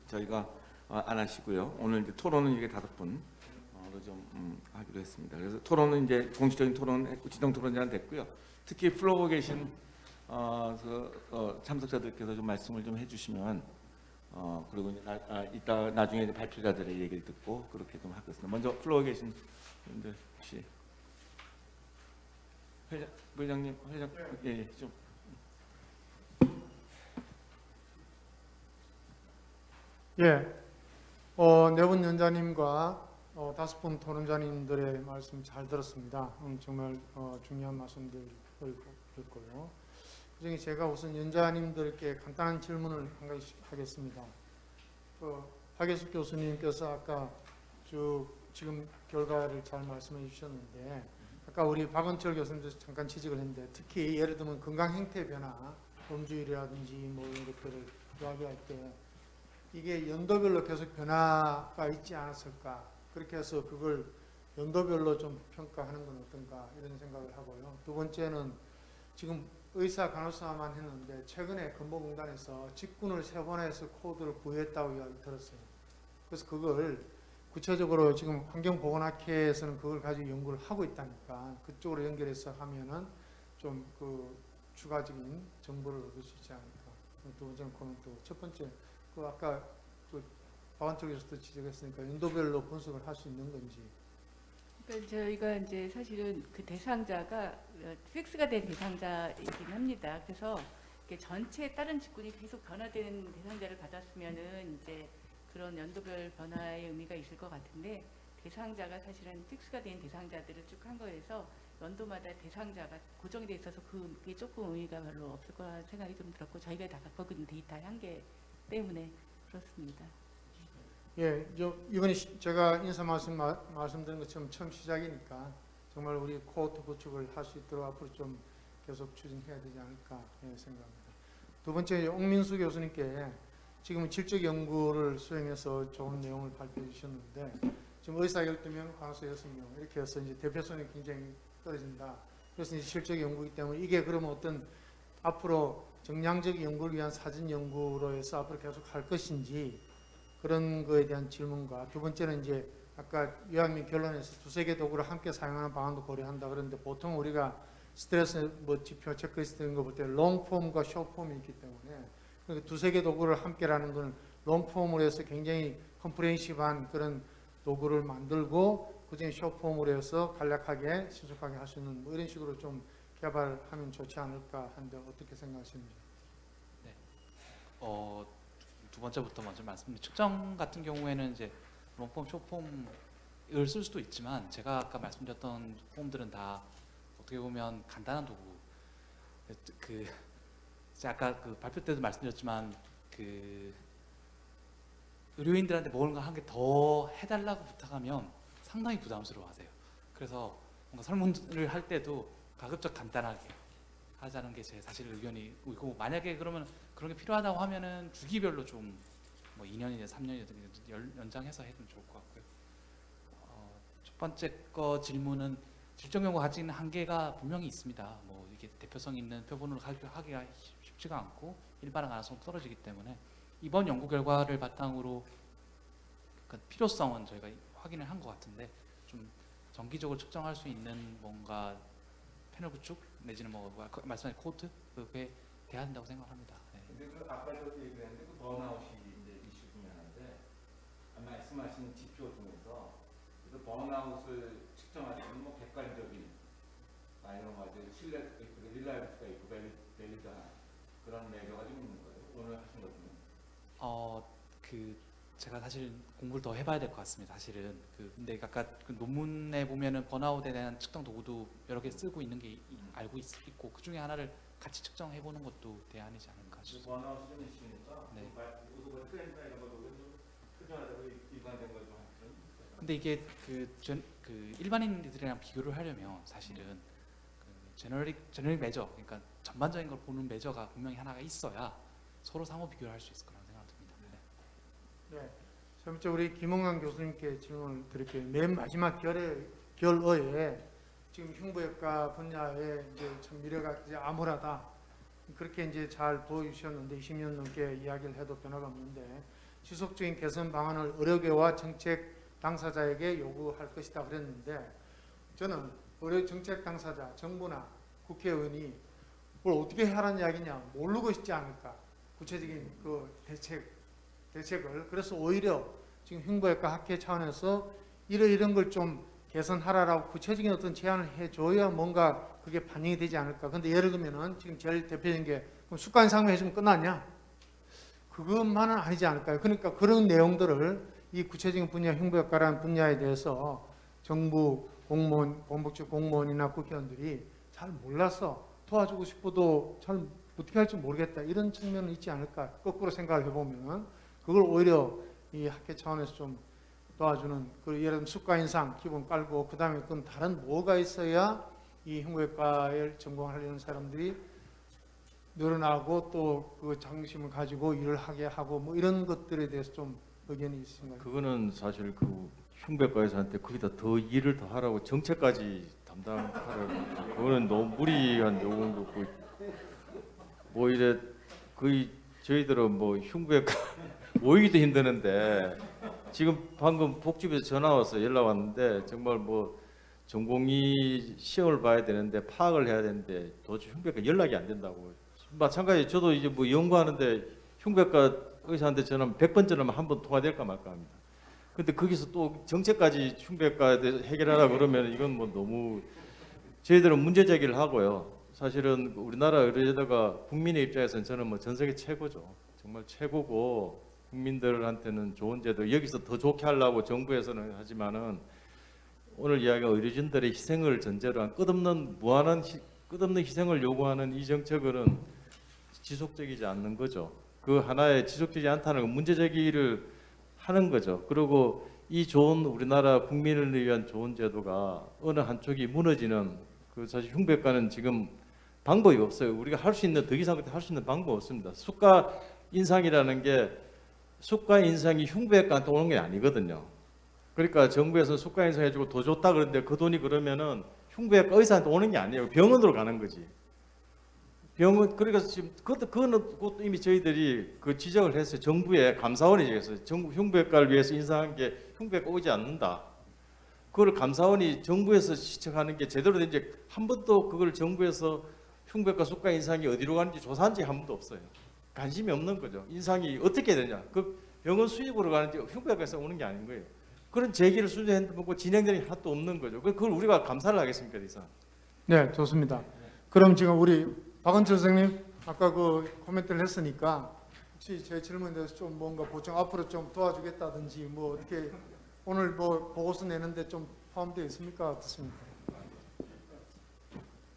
저희가 안 하시고요. 오늘 이제 토론은 이게 5분으로 좀 하기로 했습니다. 그래서 토론은 이제 공식적인 토론, 지정 토론자는 됐고요. 특히 플로어 계신 참석자들께서 좀 말씀을 좀 해주시면 그리고 이따 나중에 이제 발표자들의 얘기를 듣고 그렇게 좀 하겠습니다. 먼저 플로어 계신 분들 혹시 부회장님 좀. 예, 네 분 연자님과 5분 토론자님들의 말씀 잘 들었습니다. 정말 중요한 말씀들 듣고요. 그중에 제가 우선 연자님들께 간단한 질문을 한 가지 하겠습니다. 박예숙 교수님께서 아까 지금 결과를 잘 말씀해 주셨는데, 아까 우리 박원철 교수님도 잠깐 지적을 했는데, 특히 예를 들면 건강 행태 변화, 음주율이라든지 뭐 이런 것들을 이야기할 때 이게 연도별로 계속 변화가 있지 않았을까, 그렇게 해서 그걸 연도별로 좀 평가하는 건 어떤가, 이런 생각을 하고요. 두 번째는 지금 의사 간호사만 했는데 최근에 근보공단에서 직군을 3번 해서 코드를 부여했다고 이야기 들었어요. 그래서 그걸 구체적으로 지금 환경보건학회에서는 그걸 가지고 연구를 하고 있다니까, 그쪽으로 연결해서 하면은 좀 그 추가적인 정보를 얻을 수 있지 않을까. 두 번째는 코멘트. 첫 번째, 아까 박원철 교수도 지적했으니까 연도별로 분석을 할 수 있는 건지. 그러니까 저희가 이제 사실은 그 대상자가 픽스가 된 대상자이긴 합니다. 그래서 이렇게 전체 다른 직군이 계속 변화되는 대상자를 받았으면은 이제 그런 연도별 변화의 의미가 있을 것 같은데, 대상자가 사실은 픽스가 된 대상자들을 쭉 한 거여서 연도마다 대상자가 고정이 돼 있어서 그게 조금 의미가 별로 없을 거라는 생각이 좀 들었고, 저희가 다 갖고 있는 데이터의 한계 때문에 그렇습니다. 예, 이번에 제가 인사 말씀드린 것처럼 처음 시작이니까 정말 우리 코호트 구축을 할 수 있도록 앞으로 좀 계속 추진해야 되지 않을까 생각합니다. 두 번째, 옥민수 교수님께 지금 질적 연구를 수행해서 좋은 내용을 발표해 주셨는데, 지금 의사 12명, 간호사 6명 이렇게 해서 이제 대표성이 굉장히 떨어진다. 그래서 이제 실적 연구이기 때문에 이게 그러면 어떤 앞으로 정량적 연구를 위한 사진 연구로 해서 앞으로 계속 할 것인지, 그런 거에 대한 질문과, 두 번째는 이제 아까 유학민 결론에서 2-3개 도구를 함께 사용하는 방안도 고려한다 그런데, 보통 우리가 스트레스 뭐 지표 체크리스트 이런 거 볼 때 롱폼과 숏폼이 있기 때문에, 그러니까 2-3개 도구를 함께라는 거는 롱폼으로 해서 굉장히 컴프레hen시브한 그런 도구를 만들고 그중에 숏폼으로 해서 간략하게 신속하게 할 수 있는 뭐 이런 식으로 좀 개발하면 좋지 않을까 하는데 어떻게 생각하시는지. 네. 두 번째부터 먼저 말씀드린 측정 같은 경우에는 이제 롱폼, 숏폼을 쓸 수도 있지만, 제가 아까 말씀드렸던 폼들은 다 어떻게 보면 간단한 도구. 제가 아까 그 발표 때도 말씀드렸지만 의료인들한테 뭔가 한 개 더 해달라고 부탁하면 상당히 부담스러워하세요. 그래서 뭔가 설문을 할 때도 가급적 간단하게 하자는 게 제 사실 의견이고, 만약에 그러면 그런 게 필요하다고 하면은 주기별로 좀 뭐 2년이든 3년이든 연장해서 해도 좋을 것 같고요. 첫 번째 거 질문은 질적 연구 가진 한계가 분명히 있습니다. 뭐 이게 대표성 있는 표본으로 하기가 쉽지가 않고 일반화 가능성이 떨어지기 때문에 이번 연구 결과를 바탕으로 그 필요성은 저희가 확인을 한 것 같은데, 좀 정기적으로 측정할 수 있는 뭔가 패널 구축 내지는 뭐 말씀하신 코드 그게 돼야 한다고 생각합니다. 네. 근데 그 아까도 얘기했는데 그 번아웃이 이제 이슈 중에 하나인데, 말씀하신 지표 중에서 그 번아웃을 측정할 때는 뭐 객관적인 아니면 아주 신뢰, 릴라이비티가 있고 밸리드한 그런 메저가 좀 있는 거예요. 오늘 하신 것 중에. 그 제가 사실 공부를 더 해봐야 될 것 같습니다. 사실은 근데 아까 그 논문에 보면은 번아웃에 대한 측정 도구도 여러 개 쓰고 있는 게 알고 있고 그 중에 하나를 같이 측정해 보는 것도 대안이지 않을까 싶습니다. 번아웃이 좀 있으니까 네. 그 트렌드나 이런 것도 표준화되고 일관된 걸좀 하는. 근데 이게 그 일반인들이랑 비교를 하려면 사실은 그 제너릭 매저, 그러니까 전반적인 걸 보는 매저가 분명히 하나가 있어야 서로 상호 비교를 할 수 있을 거라고 생각됩니다. 네. 네. 첫 번째 우리 김홍환 교수님께 질문을 드릴게요. 맨 마지막 결어에 지금 흉부외과 분야에 이제 참 미래가 이제 암울하다, 그렇게 이제 잘 보여주셨는데 20년 넘게 이야기를 해도 변화가 없는데 지속적인 개선 방안을 의료계와 정책 당사자에게 요구할 것이다 그랬는데, 저는 의료 정책 당사자, 정부나 국회의원이 뭘 어떻게 하라는 이야기냐 모르고 있지 않을까, 구체적인 그 대책을. 그래서 오히려 지금 흉부외과 학회 차원에서 이런 걸 좀 개선하라라고 구체적인 어떤 제안을 해줘야 뭔가 그게 반영이 되지 않을까. 근데 예를 들면은 지금 제일 대표적인 게 수가 인상만 해주면 끝났냐? 그것만은 아니지 않을까요? 그러니까 그런 내용들을 이 구체적인 분야, 흉부외과라는 분야에 대해서 정부 공무원, 본복지 공무원이나 국회의원들이 잘 몰라서 도와주고 싶어도 잘 어떻게 할지 모르겠다, 이런 측면은 있지 않을까. 거꾸로 생각을 해보면 그걸 오히려 이 학회 차원에서 좀 도와주는, 그 예를 들면 수가 인상 기본 깔고 그 다음에 그럼 다른 뭐가 있어야 이 흉부외과에 전공하려는 사람들이 늘어나고 또 그 자긍심을 가지고 일을 하게 하고 뭐 이런 것들에 대해서 좀 의견이 있으신가요? 그거는 사실 그 흉부외과에서한테 거기다 더 일을 더 하라고 정책까지 담당하라고, 그거는 너무 무리한 요구인 것 같고, 뭐 이래 거의 저희들은 뭐 흉부외과 모이기도 힘드는데, 지금 방금 복지부에서 전화 와서 연락 왔는데 정말 뭐 전공의 시험을 봐야 되는데 파악을 해야 되는데 도저히 흉부외과 연락이 안 된다고. 마찬가지 저도 이제 뭐 연구하는데 흉부외과 의사한테 전화하면 100번 전화하면 한 번 통화될까 말까 합니다. 근데 거기서 또 정책까지 흉부외과에 대해서 해결하라 그러면 이건 뭐 너무, 저희들은 문제 제기를 하고요. 사실은 우리나라 의료제도가 국민의 입장에서는 저는 뭐 전 세계 최고죠. 정말 최고고 국민들한테는 좋은 제도, 여기서 더 좋게 하려고 정부에서는 하지만은 오늘 이야기한 의료진들의 희생을 전제로 한 끝없는 희생을 요구하는 이 정책은 지속적이지 않는 거죠. 그 하나에 지속되지 않다는 건 문제 제기를 하는 거죠. 그리고 이 좋은 우리나라 국민을 위한 좋은 제도가 어느 한쪽이 무너지는, 그 사실 흉부외과는 지금 방법이 없어요. 우리가 할 수 있는, 더 이상 할 수 있는 방법 없습니다. 수가 인상이라는 게, 수가 인상이 흉부외과한테 오는 게 아니거든요. 그러니까 정부에서 수가 인상해주고 더 좋다 그러는데 그 돈이 그러면은 흉부외과 의사한테 오는 게 아니에요. 병원으로 가는 거지. 병원, 그러니까 지금 그것도 이미 저희들이 그 지적을 했어요. 정부에 감사원이 지적했어요. 흉부외과를 위해서 인상한 게 흉부외과 오지 않는다. 그걸 감사원이 정부에서 지적하는 게 제대로 된지 한 번도, 그걸 정부에서 흉부외과 수가 인상이 어디로 가는지 조사한 적이 한 번도 없어요. 관심이 없는 거죠. 인상이 어떻게 되냐. 그 병원 수입으로 가는지 흉부외과에서 오는 게 아닌 거예요. 그런 제기를 수주했고 진행되는 게 하나도 없는 거죠. 그걸 우리가 감사를 하겠습니까, 이상? 네, 좋습니다. 그럼 지금 우리 박원철 선생님 아까 그 코멘트를 했으니까 혹시 제 질문에 대해서 좀 뭔가 보충, 앞으로 좀 도와주겠다든지 뭐 어떻게 오늘 뭐 보고서 내는데 좀 포함되어 있습니까? 어떻습니까?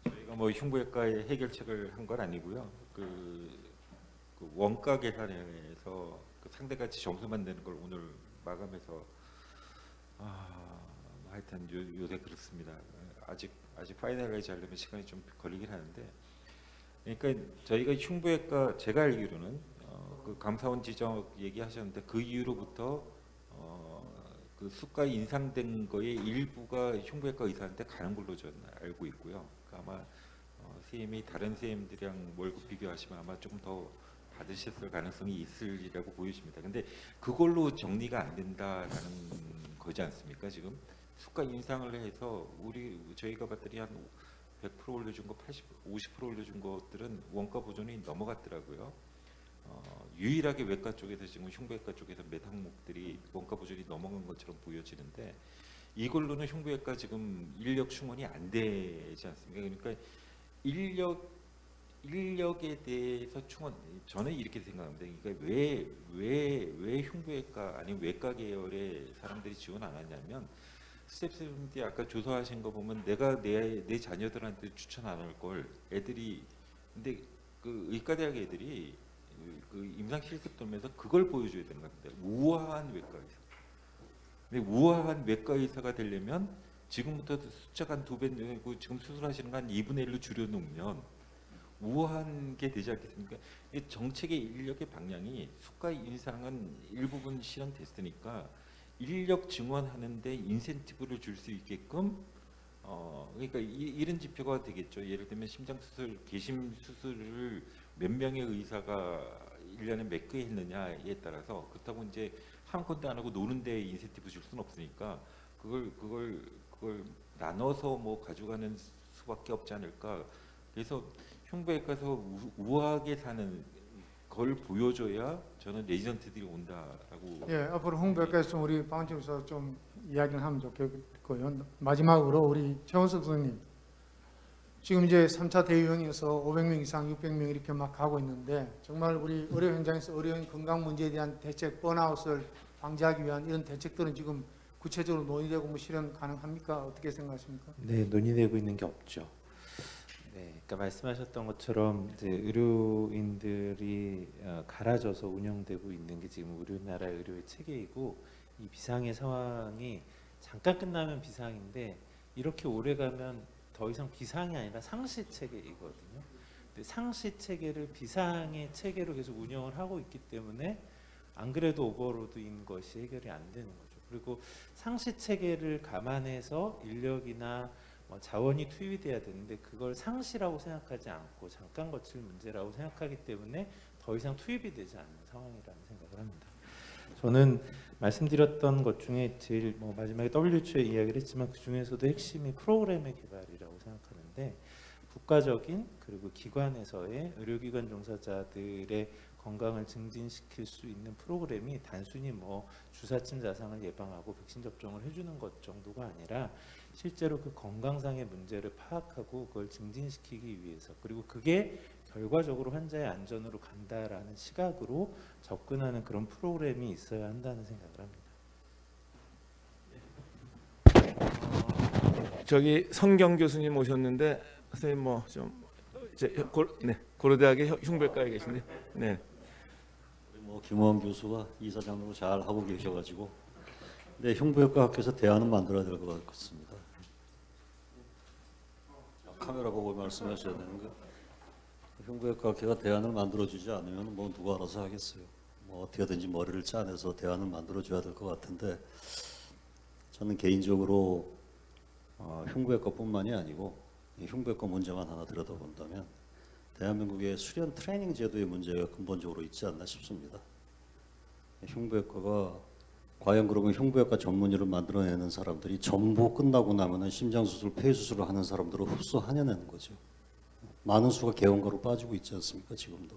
저희가 뭐 흉부외과의 해결책을 한 건 아니고요. 그 원가 계산에서 그 상대가치 점수만 내는 걸 오늘 마감해서 하여튼 요새 그렇습니다. 아직 파이널라이즈 하려면 시간이 좀 걸리긴 하는데 그러니까 저희가 흉부외과 제가 알기로는 그 감사원 지적 얘기하셨는데 그 이후로부터 그 수가 인상된 거의 일부가 흉부외과 의사한테 가는 걸로 저는 알고 있고요. 그러니까 아마 선생님이 다른 선생님들이랑 월급 비교하시면 아마 조금 더 받으셨을 가능성이 있으리라고 보여집니다. 근데 그걸로 정리가 안 된다라는 거지 않습니까? 지금 수가 인상을 해서 저희가 봤더니 한 100% 올려준 거 50% 올려준 것들은 원가 보존이 넘어갔더라고요. 유일하게 외과 쪽에서 지금 흉부외과 쪽에서 몇 항목들이 원가 보존이 넘어간 것처럼 보여지는데 이걸로는 흉부외과 지금 인력 충원이 안 되지 않습니까? 그러니까 인력에 대해서 충원 저는 이렇게 생각합니다. 그러니까 왜 흉부외과 아니면 외과 계열의 사람들이 지원 안 하냐면 스텝들이 아까 조사하신 거 보면 내가 내 자녀들한테 추천 안 할 걸 애들이 근데 그 의과대학 애들이 그 임상 실습 돌면서 그걸 보여줘야 되는 것 같아요. 우아한 외과 의사. 근데 우아한 외과 의사가 되려면 지금부터 숫자가 한 2배 늘고 지금 수술하시는 거 한 2분의 1로 줄여놓으면 우아한 게 되지 않겠습니까? 이 정책의 인력의 방향이 수가 인상은 일부분 실현됐으니까 인력 증원하는데 인센티브를 줄 수 있게끔 그러니까 이런 지표가 되겠죠. 예를 들면 심장수술, 개심 수술을 몇 명의 의사가 1년에 몇 개 했느냐에 따라서 그렇다고 이제 한 건데 안 하고 노는데 인센티브 줄 수는 없으니까 그걸 나눠서 뭐 가져가는 수밖에 없지 않을까. 그래서 흉부외과에서 우아하게 사는 걸 보여줘야 저는 레지던트들이 온다라고. 예, 앞으로 흉부외과에서 우리 방청에서 좀 이야기를 하면 좋겠고요. 마지막으로 우리 최원석 선생님, 지금 이제 3차 대유행에서 500명 이상, 600명 이렇게 막 가고 있는데 정말 우리 의료 현장에서 의료인 건강 문제에 대한 대책, 번아웃을 방지하기 위한 이런 대책들은 지금 구체적으로 논의되고 뭐 실현 가능합니까? 어떻게 생각하십니까? 네, 논의되고 있는 게 없죠. 네, 그러니까 말씀하셨던 것처럼 이제 의료인들이 갈아져서 운영되고 있는 게 지금 우리나라의 의료의 체계이고 이 비상의 상황이 잠깐 끝나면 비상인데 이렇게 오래 가면 더 이상 비상이 아니라 상시 체계이거든요. 근데 상시 체계를 비상의 체계로 계속 운영을 하고 있기 때문에 안 그래도 오버로드인 것이 해결이 안 되는 거죠. 그리고 상시 체계를 감안해서 인력이나 자원이 투입이 돼야 되는데 그걸 상시라고 생각하지 않고 잠깐 거칠 문제라고 생각하기 때문에 더 이상 투입이 되지 않는 상황이라는 생각을 합니다. 저는 말씀드렸던 것 중에 제일 마지막에 WHO의 이야기를 했지만 그 중에서도 핵심이 프로그램의 개발이라고 생각하는데 국가적인 그리고 기관에서의 의료기관 종사자들의 건강을 증진시킬 수 있는 프로그램이 단순히 주사침 자상을 예방하고 백신 접종을 해주는 것 정도가 아니라 실제로 그 건강상의 문제를 파악하고 그걸 증진시키기 위해서 그리고 그게 결과적으로 환자의 안전으로 간다라는 시각으로 접근하는 그런 프로그램이 있어야 한다는 생각을 합니다. 저기 성경 교수님 오셨는데 선생님 고려대학의 흉부외과에 계신데 네. 김호원 교수가 이사장으로 잘 하고 계셔가지고 네, 흉부외과 학교에서 대안은 만들어야 될 것 같습니다. 카메라 보고 말씀하셔야 되는 거. 흉부외과 학회가 대안을 만들어주지 않으면 누가 알아서 하겠어요. 어떻게든지 머리를 짜내서 대안을 만들어줘야 될 것 같은데 저는 개인적으로 흉부외과뿐만이 아니고 흉부외과 문제만 하나 들여다본다면 대한민국의 수련 트레이닝 제도의 문제가 근본적으로 있지 않나 싶습니다. 흉부외과가 과연 그러면 흉부외과 전문의를 만들어내는 사람들이 전부 끝나고 나면은 심장수술, 폐수술을 하는 사람들을 흡수하냐는 거죠. 많은 수가 개원가로 빠지고 있지 않습니까? 지금도.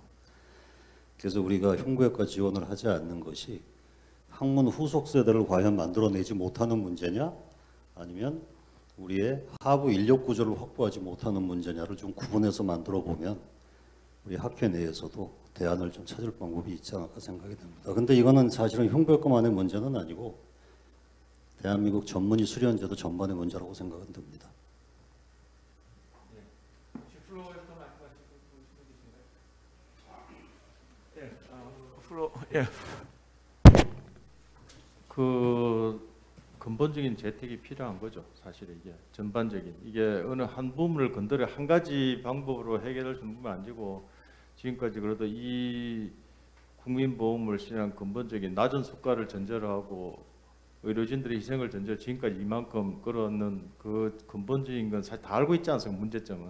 그래서 우리가 흉부외과 지원을 하지 않는 것이 학문 후속 세대를 과연 만들어내지 못하는 문제냐 아니면 우리의 하부 인력 구조를 확보하지 못하는 문제냐를 좀 구분해서 만들어 보면 우리 학회 내에서도 대안을 좀 찾을 방법이 있지 않을까 생각이 됩니다. 근데 이거는 사실은 흉부외과만의 문제는 아니고 대한민국 전문의 수련제도 전반의 문제라고 생각은 듭니다. 근본적인 재택이 필요한 거죠. 사실 이게 전반적인 이게 어느 한 부분을 건드려 한 가지 방법으로 해결할 수 있는 부분이 아니고 지금까지 그래도 이 국민보험을 시행한 근본적인 낮은 수가를 전제로 하고 의료진들의 희생을 전제로 지금까지 이만큼 끌어얻는 그 근본적인 건 사실 다 알고 있지 않습니까? 문제점은.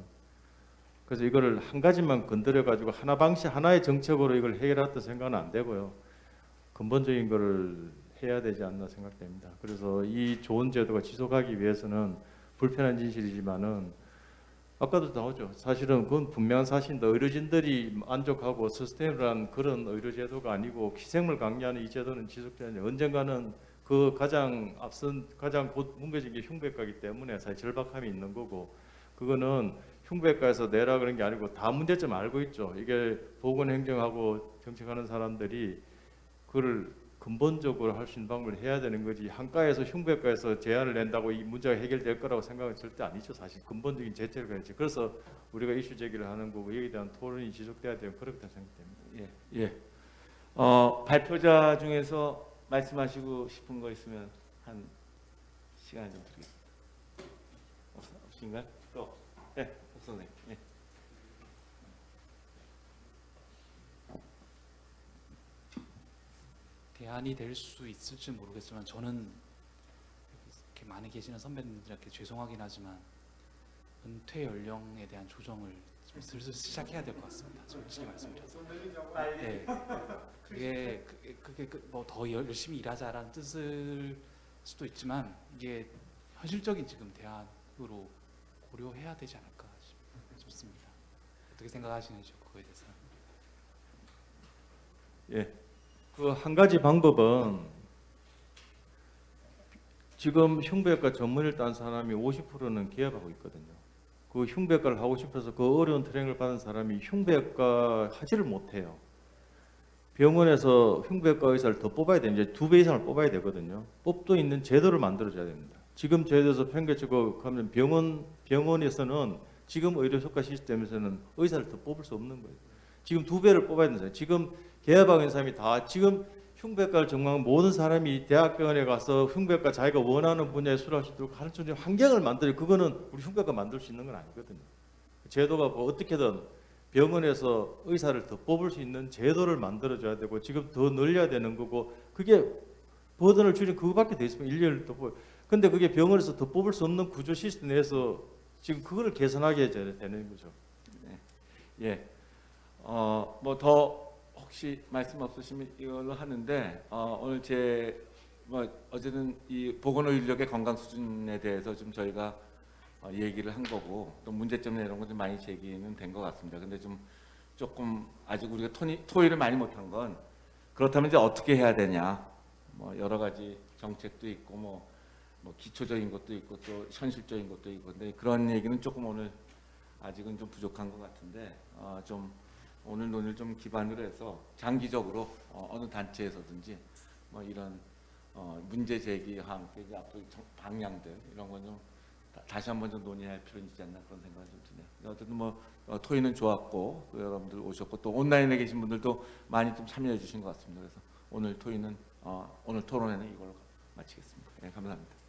그래서 이거를 한 가지만 건드려 가지고 하나 방식 하나의 정책으로 이걸 해결했다 생각은 안 되고요. 근본적인 거를 해야 되지 않나 생각됩니다. 그래서 이 좋은 제도가 지속하기 위해서는 불편한 진실이지만은 아까도 나오죠. 사실은 그건 분명한 사실인데 의료진들이 만족하고 서스테이블한 그런 의료제도가 아니고 희생을 강요하는 이 제도는 지속되는 언젠가는 그 가장 앞선 가장 곧 뭉개진 게 흉부외과이기 때문에 사실 절박함이 있는 거고 그거는 흉부외과에서 내라 그런 게 아니고 다 문제점 알고 있죠. 이게 보건행정하고 정책하는 사람들이 그걸 근본적으로 할 수 있는 방법을 해야 되는 거지 한과에서 흉부외과에서 제안을 낸다고 이 문제가 해결될 거라고 생각은 절대 아니죠. 사실 근본적인 제재를 해야지. 그래서 우리가 이슈 제기를 하는 거고 여기에 대한 토론이 지속돼야 되면 그렇게 생각됩니다. 예. 발표자 중에서 말씀하시고 싶은 거 있으면 한 시간 좀 드리겠습니다. 없으신가요? 또, 네, 박 선생님. 예. 대안이 될 수 있을지 모르겠지만 저는 이렇게 많이 계시는 선배님들께 죄송하긴 하지만 은퇴 연령에 대한 조정을 좀 슬슬 시작해야 될 것 같습니다. 솔직히 말씀드려서. 네. 그게 뭐 더 열심히 일하자라는 뜻일 수도 있지만 이게 현실적인 지금 대안으로 고려해야 되지 않을까 싶습니다. 어떻게 생각하시는지 그거에 대해서. 예. 그 한 가지 방법은 지금 흉부외과 전문의를 딴 사람이 50%는 개업하고 있거든요. 그 흉부외과를 하고 싶어서 그 어려운 트레이닝을 받은 사람이 흉부외과 하지를 못해요. 병원에서 흉부외과 의사를 더 뽑아야 돼요. 이제 2배 이상을 뽑아야 되거든요. 뽑도 있는 제도를 만들어줘야 됩니다. 지금 제도에서 평균적으로 하면 병원에서는 지금 의료효과 시스템에서는 의사를 더 뽑을 수 없는 거예요. 지금 2배를 뽑아야 된다. 지금 개업하고 있는 사람이 다 지금 흉부외과를 전공한 모든 사람이 대학병원에 가서 흉부외과 자기가 원하는 분야에 수료할 수 있도록 가르쳐 주는 환경을 만들어. 그거는 우리 흉부외과 만들 수 있는 건 아니거든요. 제도가 뭐 어떻게든 병원에서 의사를 더 뽑을 수 있는 제도를 만들어줘야 되고 지금 더 늘려야 되는 거고 그게 버든을 줄인 그거밖에 돼 있으면 인력을 더 뽑아요. 근데 그게 병원에서 더 뽑을 수 없는 구조 시스템 내에서 지금 그거를 개선하게 되는 거죠. 네. 예. 뭐 더 혹시 말씀 없으시면 이걸로 하는데 오늘 뭐 어제는 이 보건의 인력의 건강 수준에 대해서 좀 저희가 얘기를 한 거고 또 문제점 이런 거 좀 많이 제기는 된 것 같습니다. 근데 좀 조금 아직 우리가 토의를 많이 못한 건 그렇다면 이제 어떻게 해야 되냐 뭐 여러 가지 정책도 있고 뭐 기초적인 것도 있고 또 현실적인 것도 있고 근데 그런 얘기는 조금 오늘 아직은 좀 부족한 것 같은데 좀 오늘 논의를 좀 기반으로 해서 장기적으로 어느 단체에서든지 뭐 이런 문제 제기와 함께 이제 앞으로 방향들 이런 건 좀 다시 한번 좀 논의할 필요는 있지 않나 그런 생각이 좀 드네요. 어쨌든 뭐 토의는 좋았고 여러분들 오셨고 또 온라인에 계신 분들도 많이 좀 참여해 주신 것 같습니다. 그래서 오늘 토의는 오늘 토론회는 이걸로 마치겠습니다. 네, 감사합니다.